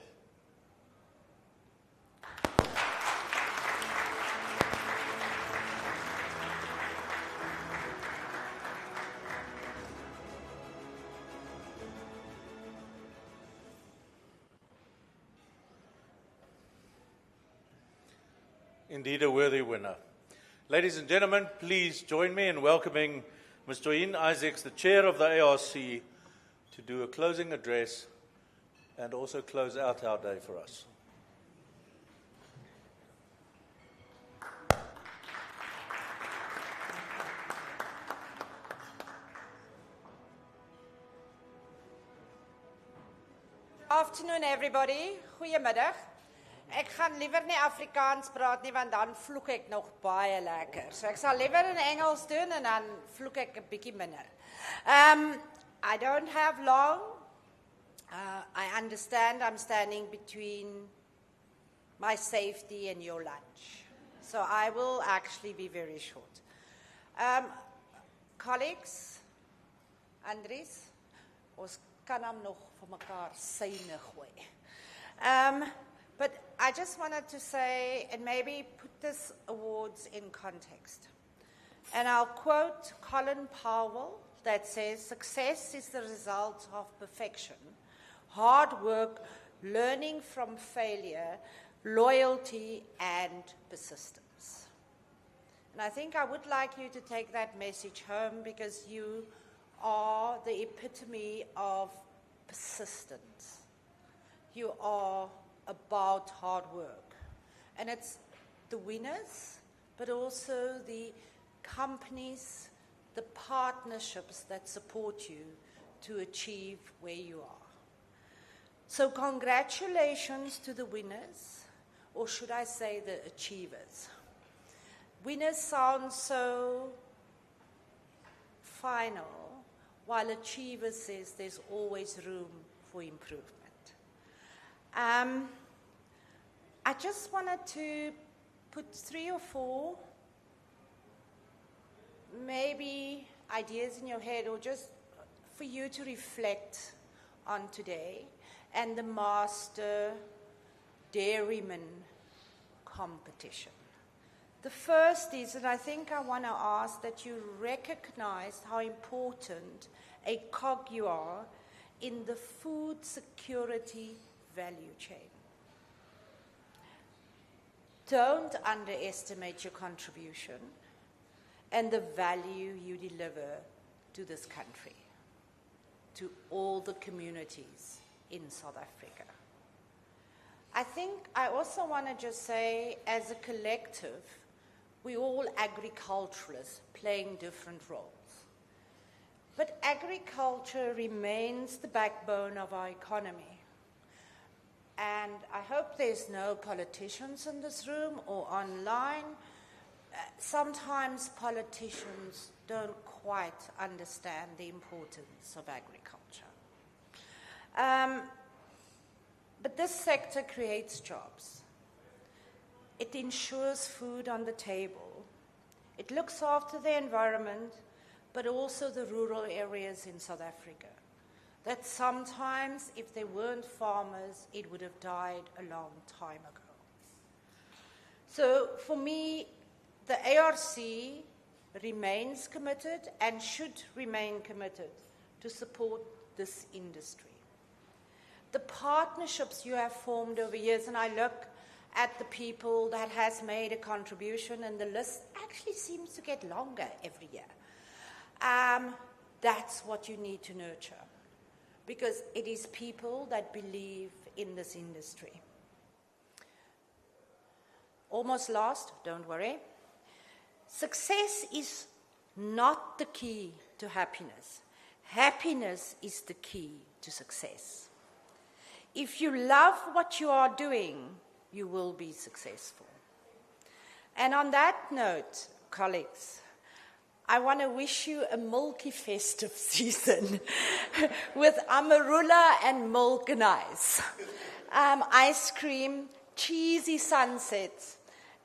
A: Indeed a worthy winner. Ladies and gentlemen, please join me in welcoming Ms. Joyine Isaacs, the chair of the ARC, to do a closing address and also close out our day for us.
N: Afternoon everybody, goeiemiddag. Ek gaan liever nie Afrikaans praat nie, want dan vloek ek nog baie lekker. So ek sal liever in Engels doen en dan vloek ek 'n bietjie minder. I don't have long. I understand I'm standing between my safety and your lunch. So I will actually be very short. Colleagues, Andries, ons kan hom nog vir mekaar syne gooi. But I just wanted to say, and maybe put this awards in context. And I'll quote Colin Powell, that says, success is the result of perfection, hard work, learning from failure, loyalty, and persistence. And I think I would like you to take that message home because you are the epitome of persistence. You are about hard work. And it's the winners, but also the companies, the partnerships that support you to achieve where you are. So congratulations to the winners, or should I say the achievers. Winners sound so final, while achievers says there's always room for improvement. I just wanted to put 3 or 4 maybe ideas in your head, or just for you to reflect on today and the Master dairyman competition. The first is, and I think I want to ask that you recognize how important a cog you are in the food security value chain. Don't underestimate your contribution and the value you deliver to this country, to all the communities in South Africa. I think I also want to just say, as a collective, we're all agriculturalists playing different roles. But agriculture remains the backbone of our economy. And I hope there's no politicians in this room or online. Sometimes politicians don't quite understand the importance of agriculture. But this sector creates jobs. It ensures food on the table. It looks after the environment, but also the rural areas in South Africa. That sometimes, if there weren't farmers, it would have died a long time ago. So for me, the ARC remains committed and should remain committed to support this industry. The partnerships you have formed over years, and I look at the people that has made a contribution, and the list actually seems to get longer every year. That's what you need to nurture, because it is people that believe in this industry. Almost lost, don't worry. Success is not the key to happiness. Happiness is the key to success. If you love what you are doing, you will be successful. And on that note, colleagues, I want to wish you a milky festive season with amarula and milk and ice. Ice cream, cheesy sunsets,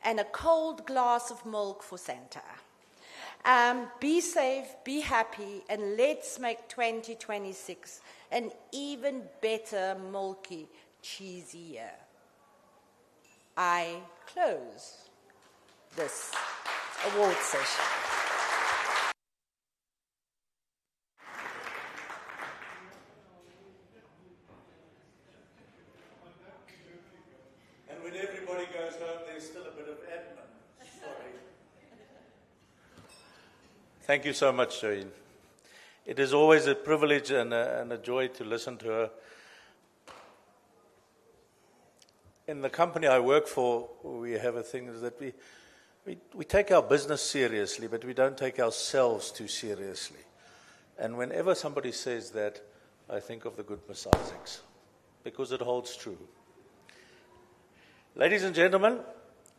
N: and a cold glass of milk for Santa. Be safe, be happy, and let's make 2026 an even better, milky, cheesy year. I close this award session.
A: And when everybody goes home, there's still a bit of admin. Sorry. Thank you so much, Joanne. It is always a privilege and a joy to listen to her. In the company I work for, we have a thing is that we take our business seriously, but we don't take ourselves too seriously. And whenever somebody says that, I think of the good Miss Isaacs, because it holds true. Ladies and gentlemen,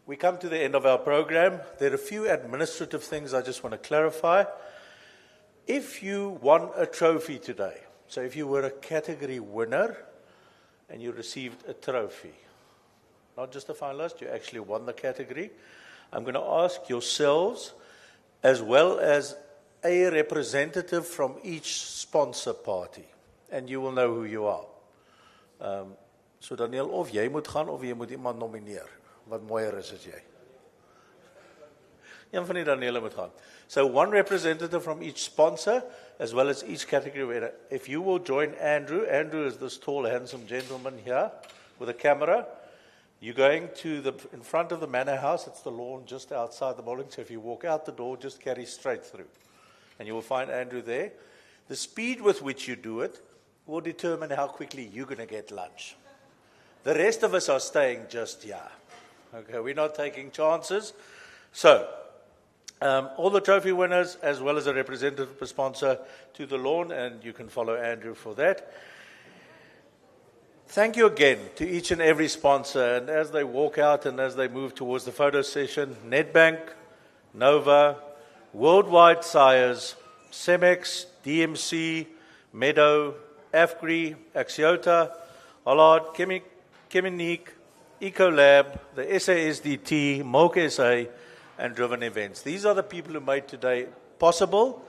A: we come to the end of our program. There are a few administrative things I just want to clarify. If you won a trophy today, so if you were a category winner and you received a trophy, not just a finalist, you actually won the category, I'm going to ask yourselves, as well as a representative from each sponsor party, and you will know who you are. So Daniel, of jy moet gaan, of jy moet iemand nomineer. Wat mooier is as jy. Een van die Daniele moet gaan. So one representative from each sponsor, as well as each category winner. If you will join Andrew. Andrew is this tall, handsome gentleman here with a camera. You're going to in front of the manor house. It's the lawn just outside the building. So if you walk out the door, just carry straight through. And you will find Andrew there. The speed with which you do it will determine how quickly you're going to get lunch. The rest of us are staying just here. Okay, we're not taking chances. So, all the trophy winners, as well as a representative per sponsor, to the lawn, and you can follow Andrew for that. Thank you again to each and every sponsor. And as they walk out and as they move towards the photo session, Nedbank, Nova, Worldwide Sires, Cemex, DMC, Meadow, AFGRI, Axiota, Hollard, Cheminique, Ecolab, the SASDT, Milk SA, and Driven Events. These are the people who made today possible,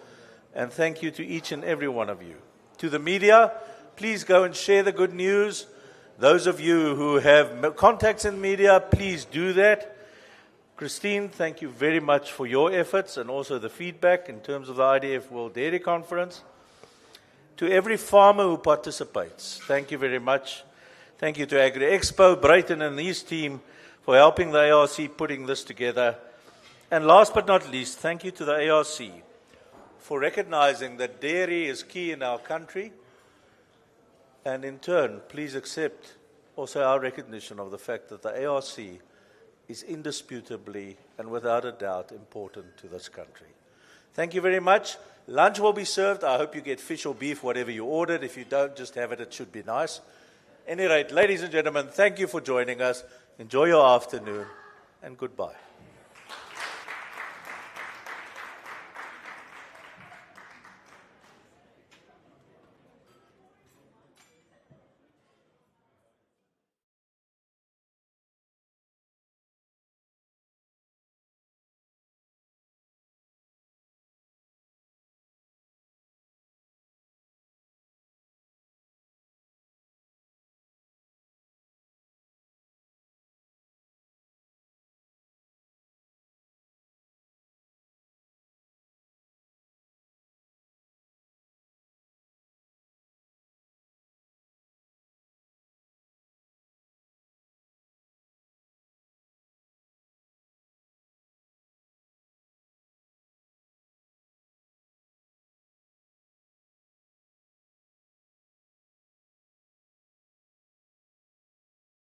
A: and thank you to each and every one of you. To the media, please go and share the good news. Those of you who have contacts in media, please do that. Christine, thank you very much for your efforts and also the feedback in terms of the IDF World Dairy Conference. To every farmer who participates, thank you very much. Thank you to Agri-Expo, Brighton and his team for helping the ARC putting this together. And last but not least, thank you to the ARC for recognizing that dairy is key in our country. And in turn, please accept also our recognition of the fact that the ARC is indisputably and without a doubt important to this country. Thank you very much. Lunch will be served. I hope you get fish or beef, whatever you ordered. If you don't, just have it. It should be nice. At any rate, ladies and gentlemen, thank you for joining us. Enjoy your afternoon and goodbye.